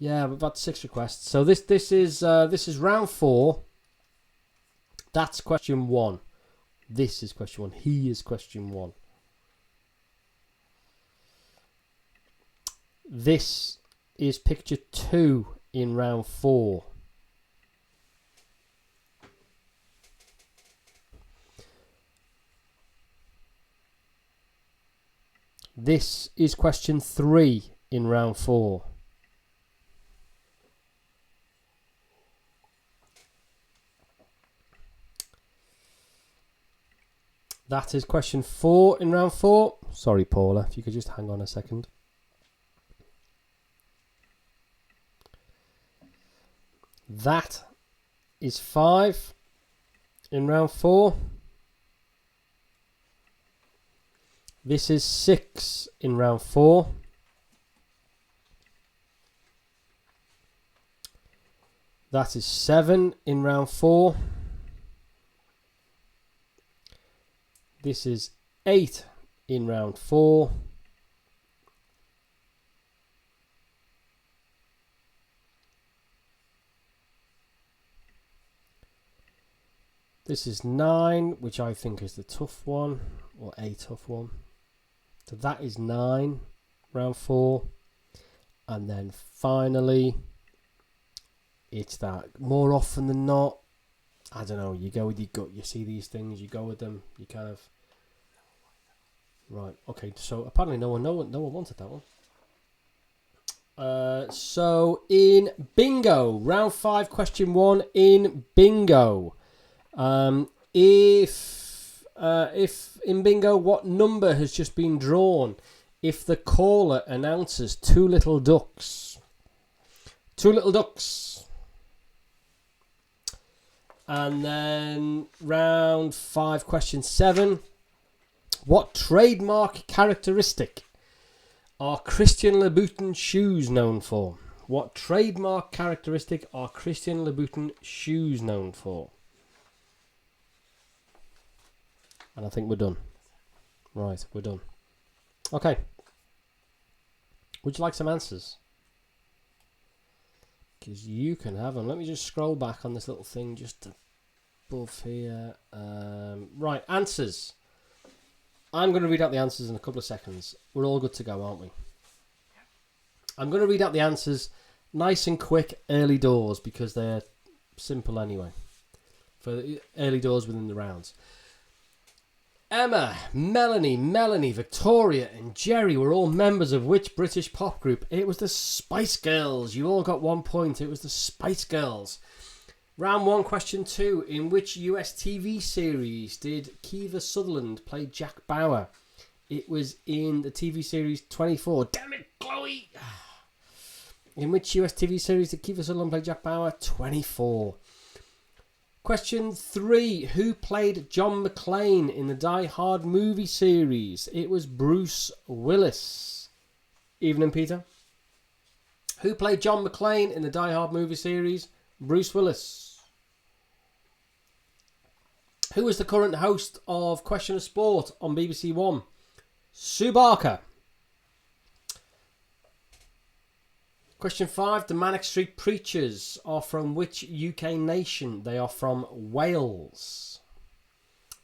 Yeah, we've got 6 requests. So this is round 4. That's question 1. This is question 1. He is question 1. This is picture 2 in round 4. This is question 3 in round 4. That is question 4 in round 4. Sorry, Paula, if you could just hang on a second. That is 5 in round 4. This is 6 in round 4. That is 7 in round 4. This is 8 in round 4. This is 9, which I think is the tough one, or a tough one. So that is 9, round 4. And then finally, it's that more often than not, I don't know, you go with your gut, you see these things, you go with them, you kind of... Right. Okay. So apparently no one wanted that one. So in bingo, round 5, question 1 in bingo. If in bingo, what number has just been drawn if the caller announces two little ducks? Two little ducks. And then round 5, question 7. What trademark characteristic are Christian Louboutin shoes known for? What trademark characteristic are Christian Louboutin shoes known for? And I think we're done. Right, we're done. Okay. Would you like some answers? Because you can have them. Let me just scroll back on this little thing just above here. Right, answers. I'm going to read out the answers in a couple of seconds. We're all good to go, aren't we? I'm going to read out the answers nice and quick, early doors, because they're simple anyway. For the early doors within the rounds. Emma, Melanie, Victoria and Jerry were all members of which British pop group? It was the Spice Girls. You all got 1 point. It was the Spice Girls. Round 1, question 2. In which US TV series did Kiefer Sutherland play Jack Bauer? It was in the TV series 24. Damn it, Chloe! In which US TV series did Kiefer Sutherland play Jack Bauer? 24. Question 3. Who played John McClane in the Die Hard movie series? It was Bruce Willis. Evening, Peter. Who played John McClane in the Die Hard movie series? Bruce Willis. Who is the current host of Question of Sport on BBC One? Sue Barker. Question 5. The Manic Street Preachers are from which UK nation? They are from Wales.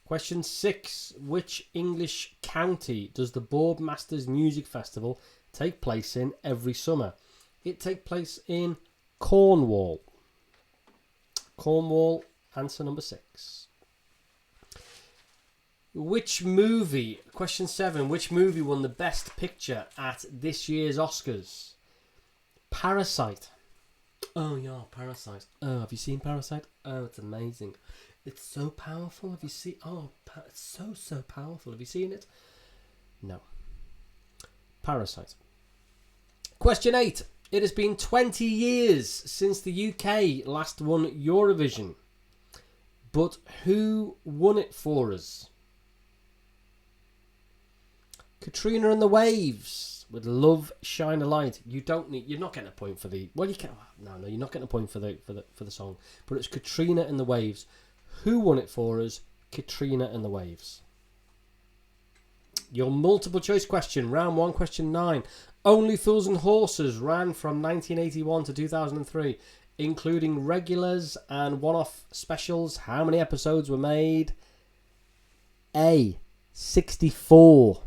Question 6. Which English county does the Boardmasters Music Festival take place in every summer? It takes place in Cornwall. Cornwall, answer number 6. Which movie, question 7, which movie won the best picture at this year's Oscars? Parasite. Oh yeah, Parasite. Oh, have you seen Parasite? Oh, it's amazing. It's so powerful. Have you seen? Oh, it's so powerful. Have you seen it? No. Parasite. Question 8. It has been 20 years since the UK last won Eurovision. But who won it for us? Katrina and the Waves with Love Shine a Light. You're not getting a point for the, well, you can, no, you're not getting a point for the song, but it's Katrina and the Waves. Who won it for us? Katrina and the Waves. Your multiple choice question, round 1, question 9. Only Fools and Horses ran from 1981 to 2003, including regulars and one-off specials. How many episodes were made? A. 64.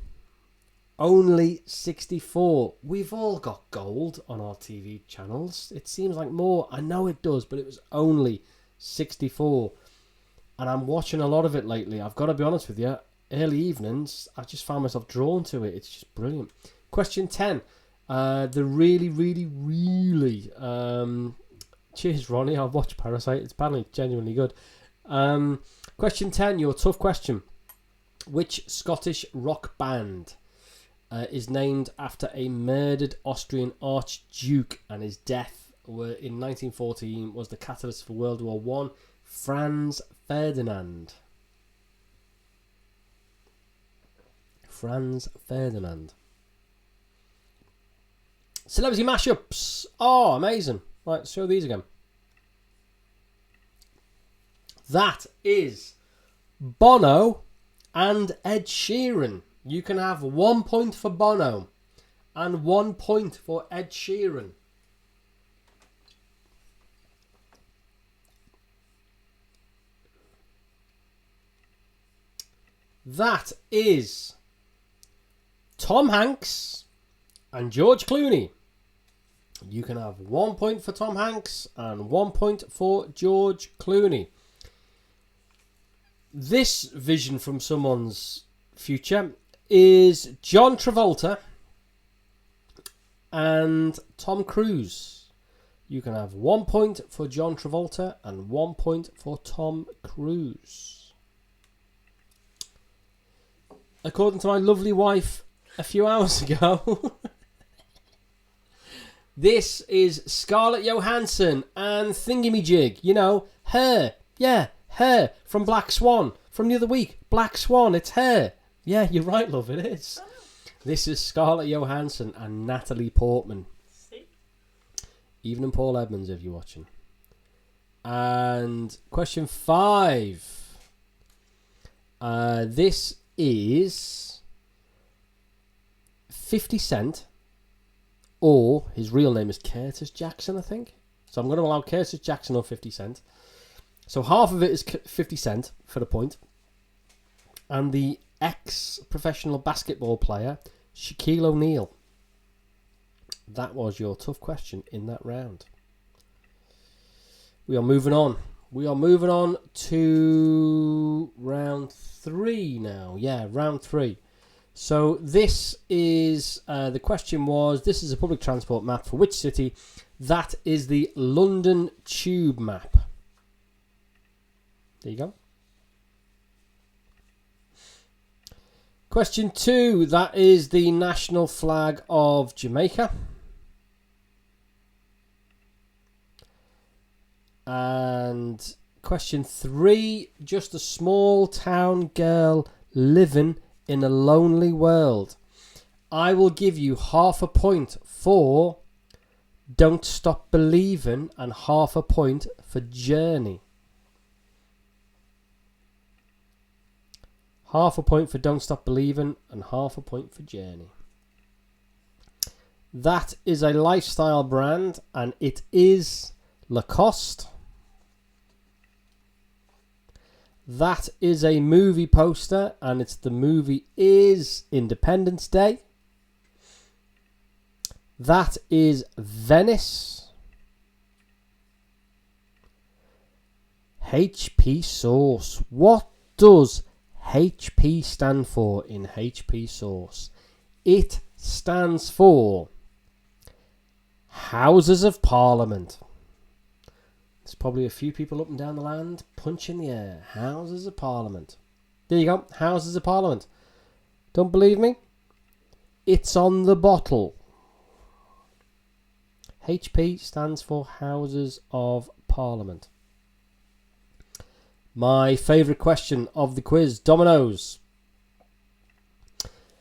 Only 64. We've all got gold on our TV channels. It seems like more. I know it does, but it was only 64. And I'm watching a lot of it lately. I've got to be honest with you. Early evenings, I just found myself drawn to it. It's just brilliant. Question 10. The really... cheers, Ronnie. I've watched Parasite. It's apparently genuinely good. Question 10, your tough question. Which Scottish rock band is named after a murdered Austrian Archduke, and his death in 1914 was the catalyst for World War One? Franz Ferdinand. Franz Ferdinand. Celebrity mashups. Oh, amazing. Right, let's show these again. That is Bono and Ed Sheeran. You can have 1 point for Bono and 1 point for Ed Sheeran. That is Tom Hanks and George Clooney. You can have 1 point for Tom Hanks and 1 point for George Clooney. This vision from someone's future is John Travolta and Tom Cruise. You can have 1 point for John Travolta and 1 point for Tom Cruise. According to my lovely wife a few hours ago, this is Scarlett Johansson and Thingamajig. You know, her. Yeah, her from Black Swan. From the other week. Black Swan, it's her. Yeah, you're right, love, it is. This is Scarlett Johansson and Natalie Portman. See? Even Paul Edmonds, if you're watching. And question 5. This is 50 Cent, or his real name is Curtis Jackson, I think. So I'm going to allow Curtis Jackson or 50 Cent. So half of it is 50 Cent for the point. And the ex-professional basketball player, Shaquille O'Neal. That was your tough question in that round. We are moving on. We are moving on to round 3 now. Yeah, round 3. So this is, the question was, this is a public transport map for which city? That is the London Tube map. There you go. Question 2, that is the national flag of Jamaica. And question 3, just a small town girl living in a lonely world. I will give you half a point for Don't Stop Believing and half a point for Journey. Half a point for Don't Stop Believing and half a point for Journey. That is a lifestyle brand and it is Lacoste. That is a movie poster and the movie is Independence Day. That is Venice. HP Sauce. What does HP stand for in HP Sauce? It stands for Houses of Parliament. There's probably a few people up and down the land punching the air. Houses of Parliament. There you go. Houses of Parliament. Don't believe me? It's on the bottle. HP stands for Houses of Parliament. My favourite question of the quiz, dominoes.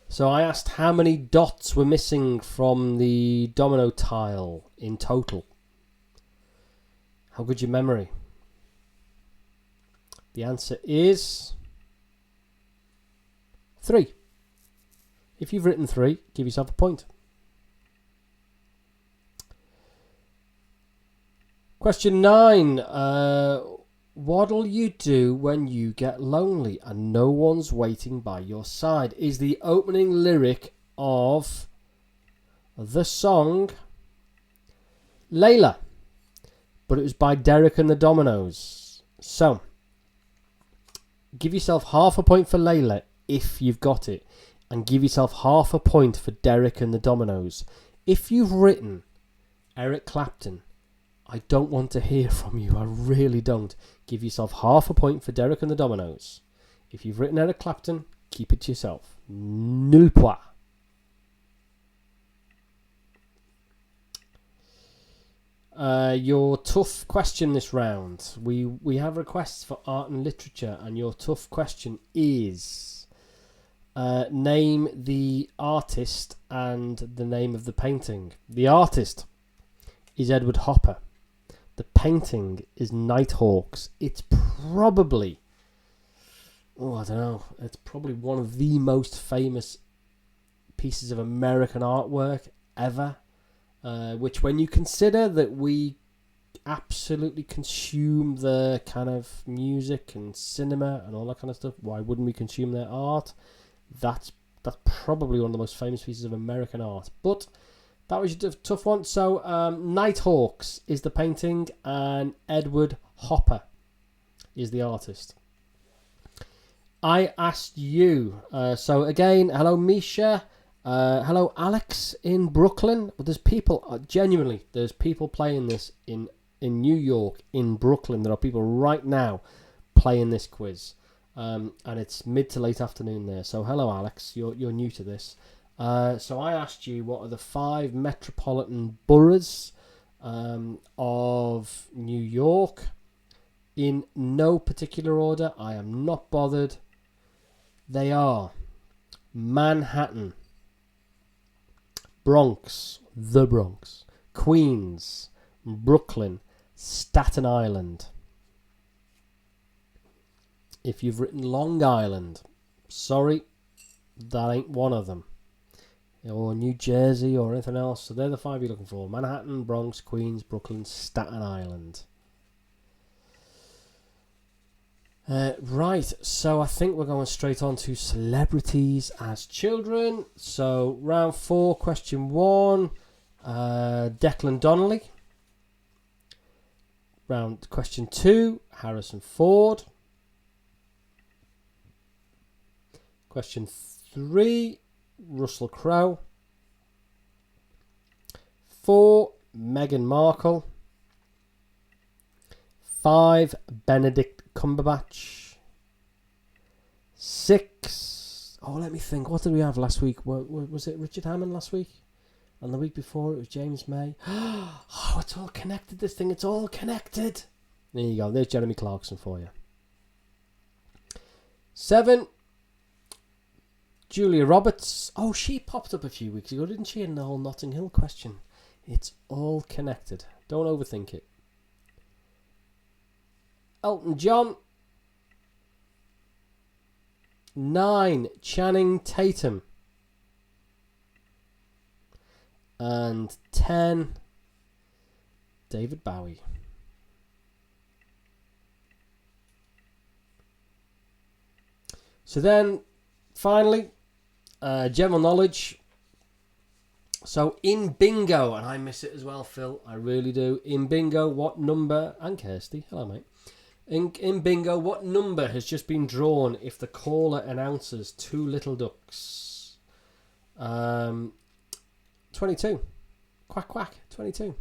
So I asked how many dots were missing from the domino tile in total. How good your memory? The answer is 3. If you've written 3, give yourself a point. Question 9. What'll you do when you get lonely and no one's waiting by your side? Is the opening lyric of the song Layla. But it was by Derek and the Dominoes. So, give yourself half a point for Layla if you've got it. And give yourself half a point for Derek and the Dominoes. If you've written Eric Clapton, I don't want to hear from you. I really don't. Give yourself half a point for Derek and the Dominoes. If you've written Eric Clapton, keep it to yourself. Nul point. Your tough question this round. We have requests for art and literature, and your tough question is name the artist and the name of the painting. The artist is Edward Hopper. The painting is Nighthawks. It's probably, I don't know, it's probably one of the most famous pieces of American artwork ever. Which, when you consider that we absolutely consume the kind of music and cinema and all that kind of stuff, why wouldn't we consume their art? That's probably one of the most famous pieces of American art. But that was a tough one. So Nighthawks is the painting and Edward Hopper is the artist. I asked you. So again, hello Misha. Hello Alex in Brooklyn. Well, there's people, genuinely, there's people playing this in New York, in Brooklyn. There are people right now playing this quiz. And it's mid to late afternoon there. So hello Alex, you're new to this. So I asked you what are the 5 metropolitan boroughs of New York. In no particular order. I am not bothered. They are Manhattan, Bronx, the Bronx, Queens, Brooklyn, Staten Island. If you've written Long Island, sorry, that ain't one of them. Or New Jersey or anything else. So they're the 5 you're looking for. Manhattan, Bronx, Queens, Brooklyn, Staten Island. Right, so I think we're going straight on to celebrities as children. So round 4, question 1, Declan Donnelly. Question 2, Harrison Ford. Question 3, Russell Crowe. 4, Meghan Markle. 5, Benedict Cumberbatch. 6. Oh, let me think. What did we have last week? Was it Richard Hammond last week? And the week before it was James May. Oh, it's all connected. This thing, it's all connected. There you go. There's Jeremy Clarkson for you. 7. Julia Roberts. Oh, she popped up a few weeks ago, didn't she? In the whole Notting Hill question. It's all connected. Don't overthink it. Elton John. 9, Channing Tatum. And 10, David Bowie. So then, finally, general knowledge. So in bingo, and I miss it as well, Phil, I really do. In bingo, what number, and Kirsty, hello mate. In bingo, what number has just been drawn if the caller announces 2 little ducks? 22. Quack, quack, 22.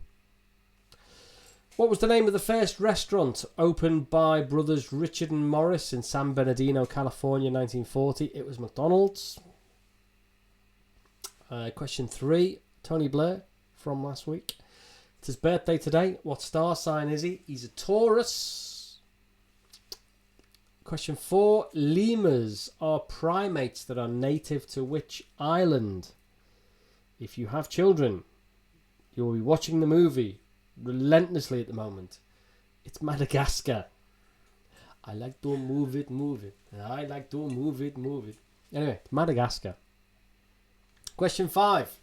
What was the name of the first restaurant opened by brothers Richard and Morris in San Bernardino, California, 1940? It was McDonald's. Question 3, Tony Blair from last week. It's his birthday today. What star sign is he? He's a Taurus. Question 4. Lemurs are primates that are native to which island? If you have children, you will be watching the movie relentlessly at the moment. It's Madagascar. I like to move it. I like to move it. Anyway, Madagascar. Question 5.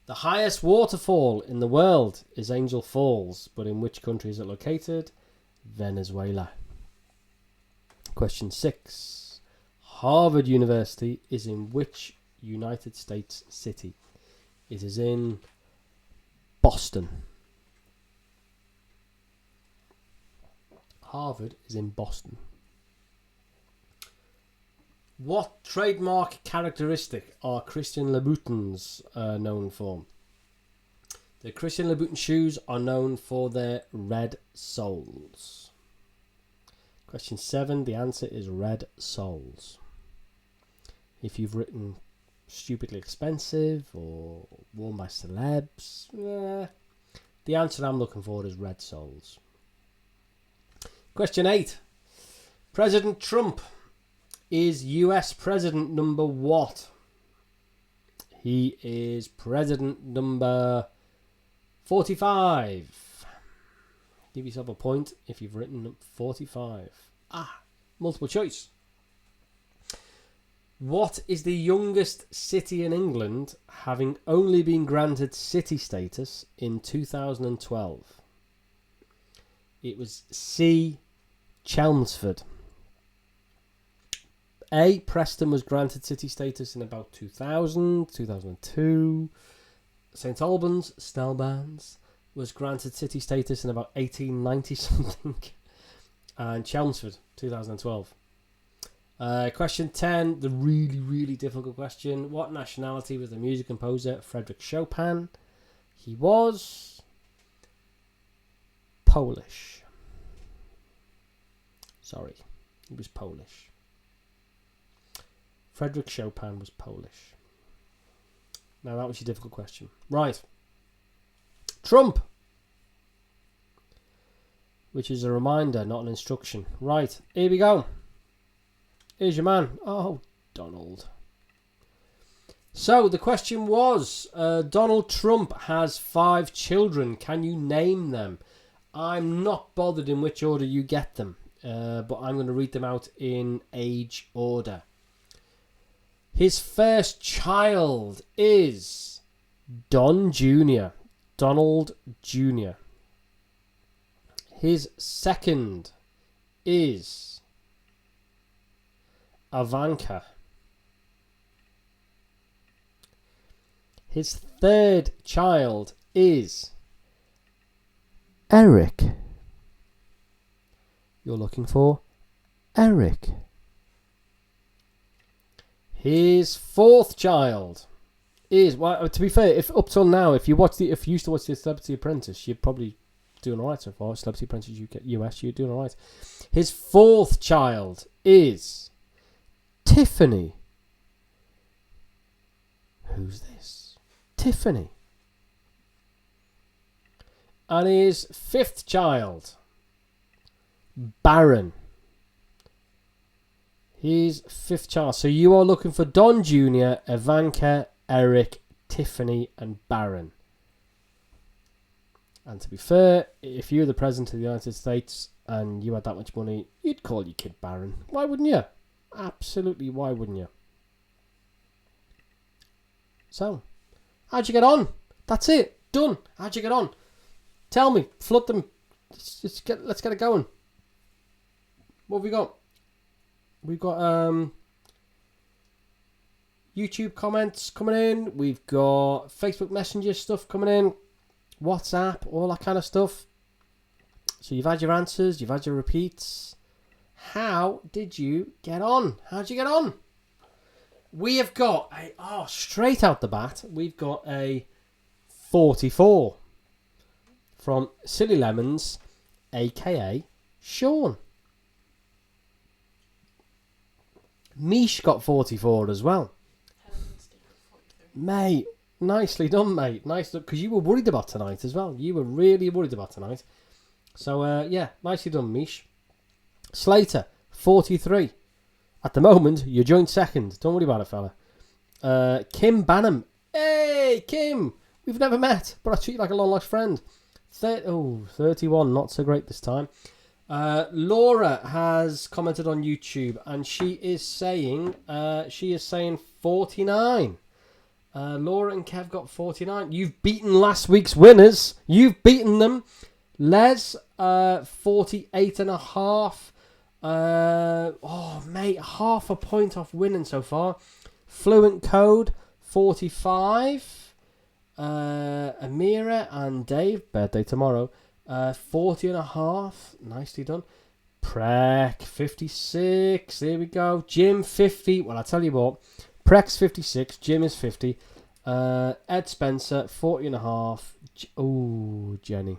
The highest waterfall in the world is Angel Falls, but in which country is it located? Venezuela. Question 6. Harvard University is in which United States city? It is in Boston. Harvard is in Boston. What trademark characteristic are Christian Louboutins known for? The Christian Louboutin shoes are known for their red soles. Question 7, the answer is red soles. If you've written stupidly expensive or worn by celebs, the answer I'm looking for is red soles. Question 8. President Trump is US President number what? He is President number 45. Give yourself a point if you've written 45. Multiple choice. What is the youngest city in England having only been granted city status in 2012? It was C. Chelmsford. A. Preston was granted city status in about 2000, 2002. St Albans, Stelbans, was granted city status in about 1890 something. And Chelmsford, 2012. Question 10, the really, really difficult question. What nationality was the music composer Frédéric Chopin? He was Polish. Sorry, he was Polish. Frédéric Chopin was Polish. Now that was your difficult question. Right. Trump. Which is a reminder, not an instruction. Right, here we go. Here's your man. Oh, Donald. So the question was, Donald Trump has 5 children. Can you name them? I'm not bothered in which order you get them, but I'm going to read them out in age order. His first child is Don Jr. Donald Jr. His second is Ivanka. His third child is Eric. You're looking for Eric. His fourth child is, well, to be fair, if up till now, if you used to watch the Celebrity Apprentice, you're probably doing alright so far. Celebrity Apprentice US, you're doing alright. His fourth child is Tiffany. Who's this? Tiffany. And his fifth child, Barron. His fifth child. So you are looking for Don Jr., Ivanka, Eric, Tiffany, and Barron. And to be fair, if you were the President of the United States and you had that much money, you'd call your kid Barron. Why wouldn't you? Absolutely, why wouldn't you? So, how'd you get on? That's it. Done. How'd you get on? Tell me. Flood them. Let's get it going. What have we got? We've got YouTube comments coming in. We've got Facebook Messenger stuff coming in. WhatsApp, all that kind of stuff. So you've had your answers. You've had your repeats. How did you get on? How'd you get on? We have got straight out the bat, we've got a 44 from Silly Lemons, aka Sean. Mish got 44 as well. Mate, nicely done, mate. Nice, because you were worried about tonight as well. You were really worried about tonight. So, yeah, nicely done, Mish. Slater, 43. At the moment, you're joint second. Don't worry about it, fella. Kim Banham. Hey, Kim. We've never met, but I treat you like a long-lost friend. 31. Not so great this time. Laura has commented on YouTube, and she is saying 49. Laura and Kev got 49. You've beaten last week's winners. You've beaten them. Les, 48.5. Mate, half a point off winning so far. Fluent Code, 45. Amira and Dave, birthday tomorrow, 40.5. Nicely done. Prek, 56. There we go. Jim, 50. Well, I tell you what, Prek's 56. Jim is 50. Ed Spencer, 40.5. Oh, Jenny.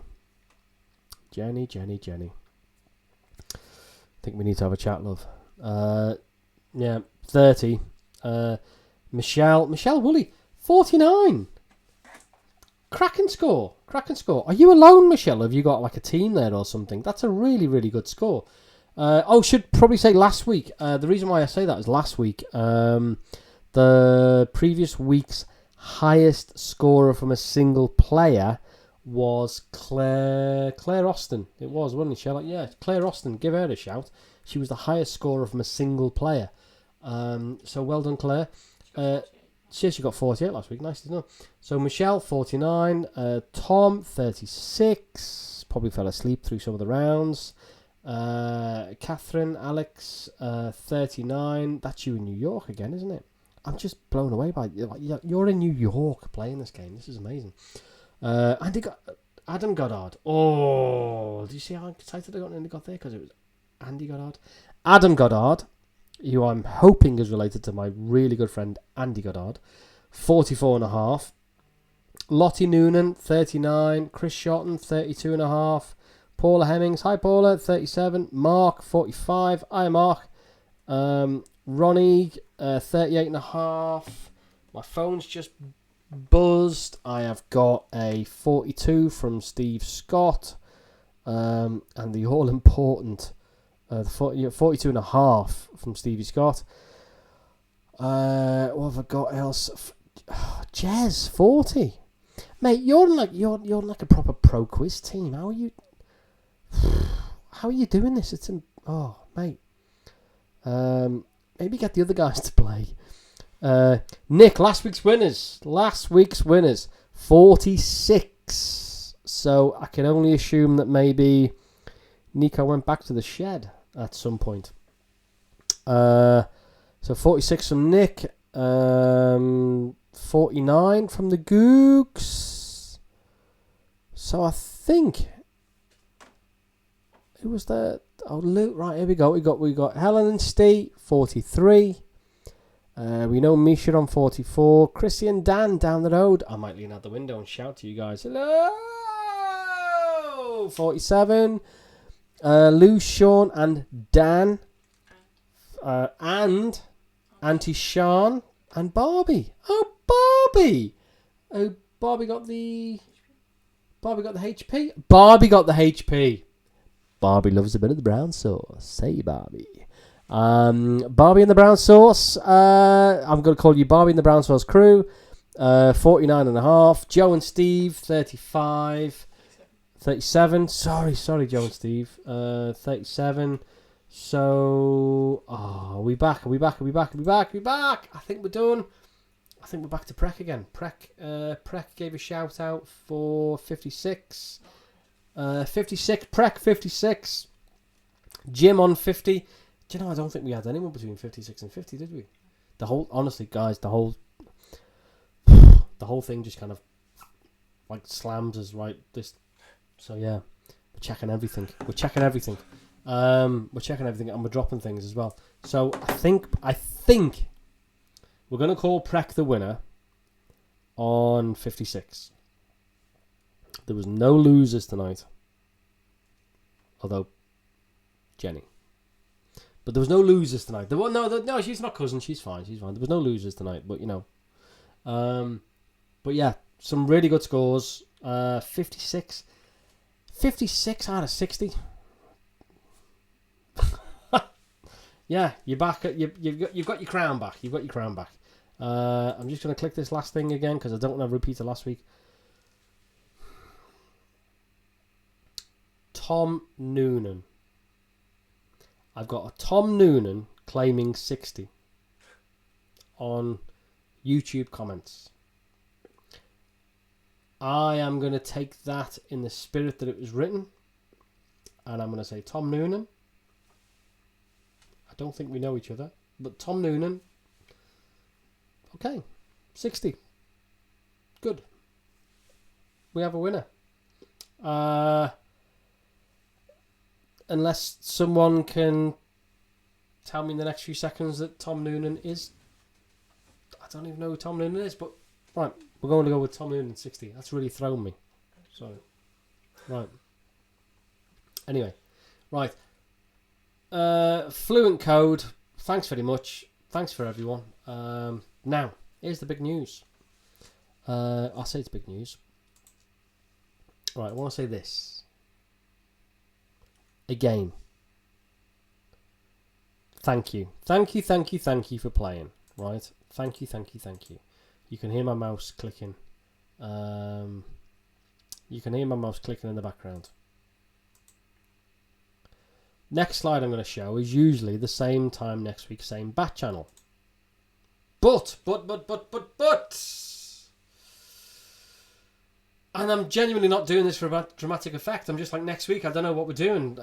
Jenny. I think we need to have a chat, love. 30. Michelle Woolley, 49. Cracking score. Are you alone, Michelle? Have you got like a team there or something? That's a really, really good score. Should probably say last week. The reason why I say that is last week. The previous week's highest scorer from a single player was Claire Austin. It was, wasn't it, Michelle? Yeah, Claire Austin. Give her a shout. She was the highest scorer from a single player. So well done, Claire. She got 48 last week. Nicely done. So Michelle, 49. Tom, 36. Probably fell asleep through some of the rounds. Catherine, Alex, 39. That's you in New York again, isn't it? I'm just blown away by it. You're in New York playing this game. This is amazing. Adam Goddard. Oh, do you see how excited I got there? Because it was Andy Goddard. Adam Goddard, who I'm hoping is related to my really good friend Andy Goddard, 44.5. Lottie Noonan, 39. Chris Shotton, 32.5. Paula Hemmings, hi Paula, 37. Mark, 45. Hi Mark. Ronnie, 38.5. My phone's just buzzed. I have got a 42 from Steve Scott. And the all-important 42.5 from Stevie Scott. What have I got else? Jez, 40. Mate, you're like a proper pro quiz team. How are you doing this? Mate. Maybe get the other guys to play. Nick, last week's winners, 46. So I can only assume that maybe Nico went back to the shed at some point. So 46 from Nick, 49 from the Googs. So I think, who was there? Oh, Luke. Right, here we go. We got Helen and Steve, 43. We know Misha on 44. Chrissy and Dan down the road. I might lean out the window and shout to you guys. Hello! 47. Lou, Sean, and Dan. And Auntie Sean and Barbie. Oh, Barbie! Oh, Barbie got the HP. Barbie got the HP. Barbie loves a bit of the brown sauce. Say Barbie. Barbie and the brown sauce. I'm going to call you Barbie and the brown sauce crew. 49.5. Joe and Steve, 35. 37. Sorry, Joe and Steve. 37. So, are we back? Are we back? I think we're done. I think we're back to Prek again. Prek gave a shout out for 56. 56. Prek 56. Jim on 50. Do you know, I don't think we had anyone between 56 and 50, did we? Honestly, guys, the whole thing just kind of like slams us right this. So yeah, we're checking everything. And we're dropping things as well. So I think we're gonna call Prek the winner on 56. There was no losers tonight, although Jenny. But there was no losers tonight. No, she's not cousin. She's fine. There was no losers tonight, but you know. But yeah, some really good scores. 56 out of 60. Yeah, you're back. You've got your crown back. I'm just going to click this last thing again because I don't want to repeat it last week. Tom Noonan. I've got a Tom Noonan claiming 60 on YouTube comments. I am going to take that in the spirit that it was written, and I'm going to say Tom Noonan. I don't think we know each other, but Tom Noonan. Okay, 60. Good. We have a winner. Unless someone can tell me in the next few seconds that Tom Noonan is. I don't even know who Tom Noonan is, but right, we're going to go with Tom Noonan 60. That's really thrown me. Sorry. Right. Anyway, right. Fluent Code. Thanks very much. Thanks for everyone. Now, here's the big news. I'll say it's big news. Right, I want to say this. Again, thank you for playing, right? Thank you. You can hear my mouse clicking. You can hear my mouse clicking in the background. Next slide I'm going to show is usually the same time next week, same bat channel. But. And I'm genuinely not doing this for a dramatic effect. I'm just like, next week, I don't know what we're doing.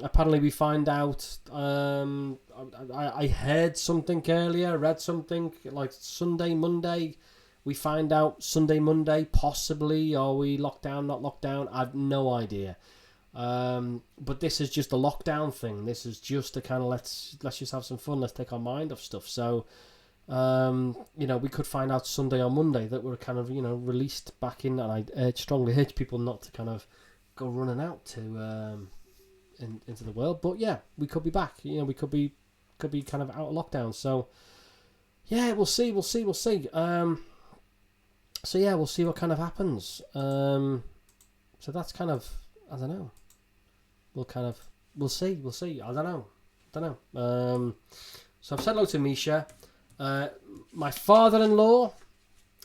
Apparently we find out, I heard something earlier, read something, like Sunday, Monday. We find out Sunday, Monday, possibly. Are we locked down, not locked down? I have no idea. But this is just a lockdown thing. This is just a kind of let's just have some fun. Let's take our mind off stuff. So, we could find out Sunday or Monday that we're kind of released back in. And I strongly urge people not to kind of go running out to into the world. But yeah, we could be back. We could be kind of out of lockdown. So yeah, we'll see. So yeah, we'll see what kind of happens. So that's kind of, I don't know. We'll see. I don't know. So I've said hello to Misha. My father-in-law,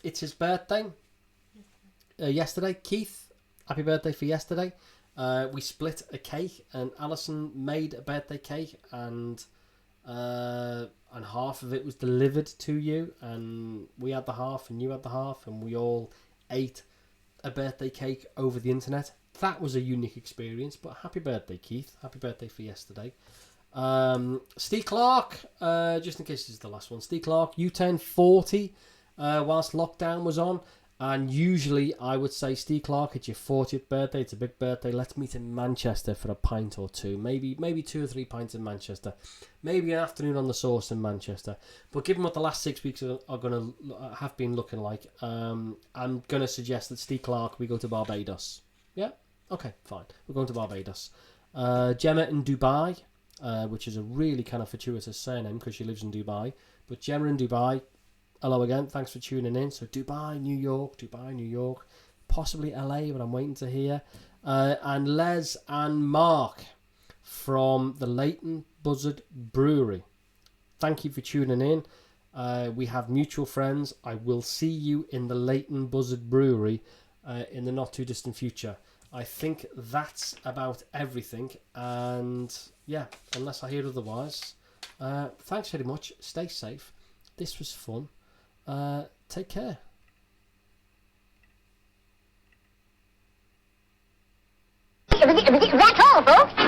it's his birthday. Yesterday, Keith, happy birthday for yesterday. We split a cake, and Alison made a birthday cake, and half of it was delivered to you, and we had the half, and you had the half, and we all ate a birthday cake over the internet. That was a unique experience, but happy birthday, Keith. Happy birthday for yesterday. Steve Clark, just in case this is the last one. Steve Clark, you turned 40 whilst lockdown was on. And usually I would say, Steve Clark, it's your 40th birthday. It's a big birthday. Let's meet in Manchester for a pint or two. Maybe 2 or 3 pints in Manchester. Maybe an afternoon on the sauce in Manchester. But given what the last 6 weeks are going to have been looking like, I'm going to suggest that Steve Clark, we go to Barbados. Yeah? Okay, fine. We're going to Barbados. Gemma in Dubai, which is a really kind of fortuitous surname because she lives in Dubai. But Gemma in Dubai, hello again. Thanks for tuning in. So Dubai, New York, possibly LA, but I'm waiting to hear. And Les and Mark from the Leighton Buzzard Brewery. Thank you for tuning in. We have mutual friends. I will see you in the Leighton Buzzard Brewery in the not too distant future. I think that's about everything. And yeah, unless I hear otherwise, thanks very much. Stay safe. This was fun. Take care. That's all, folks.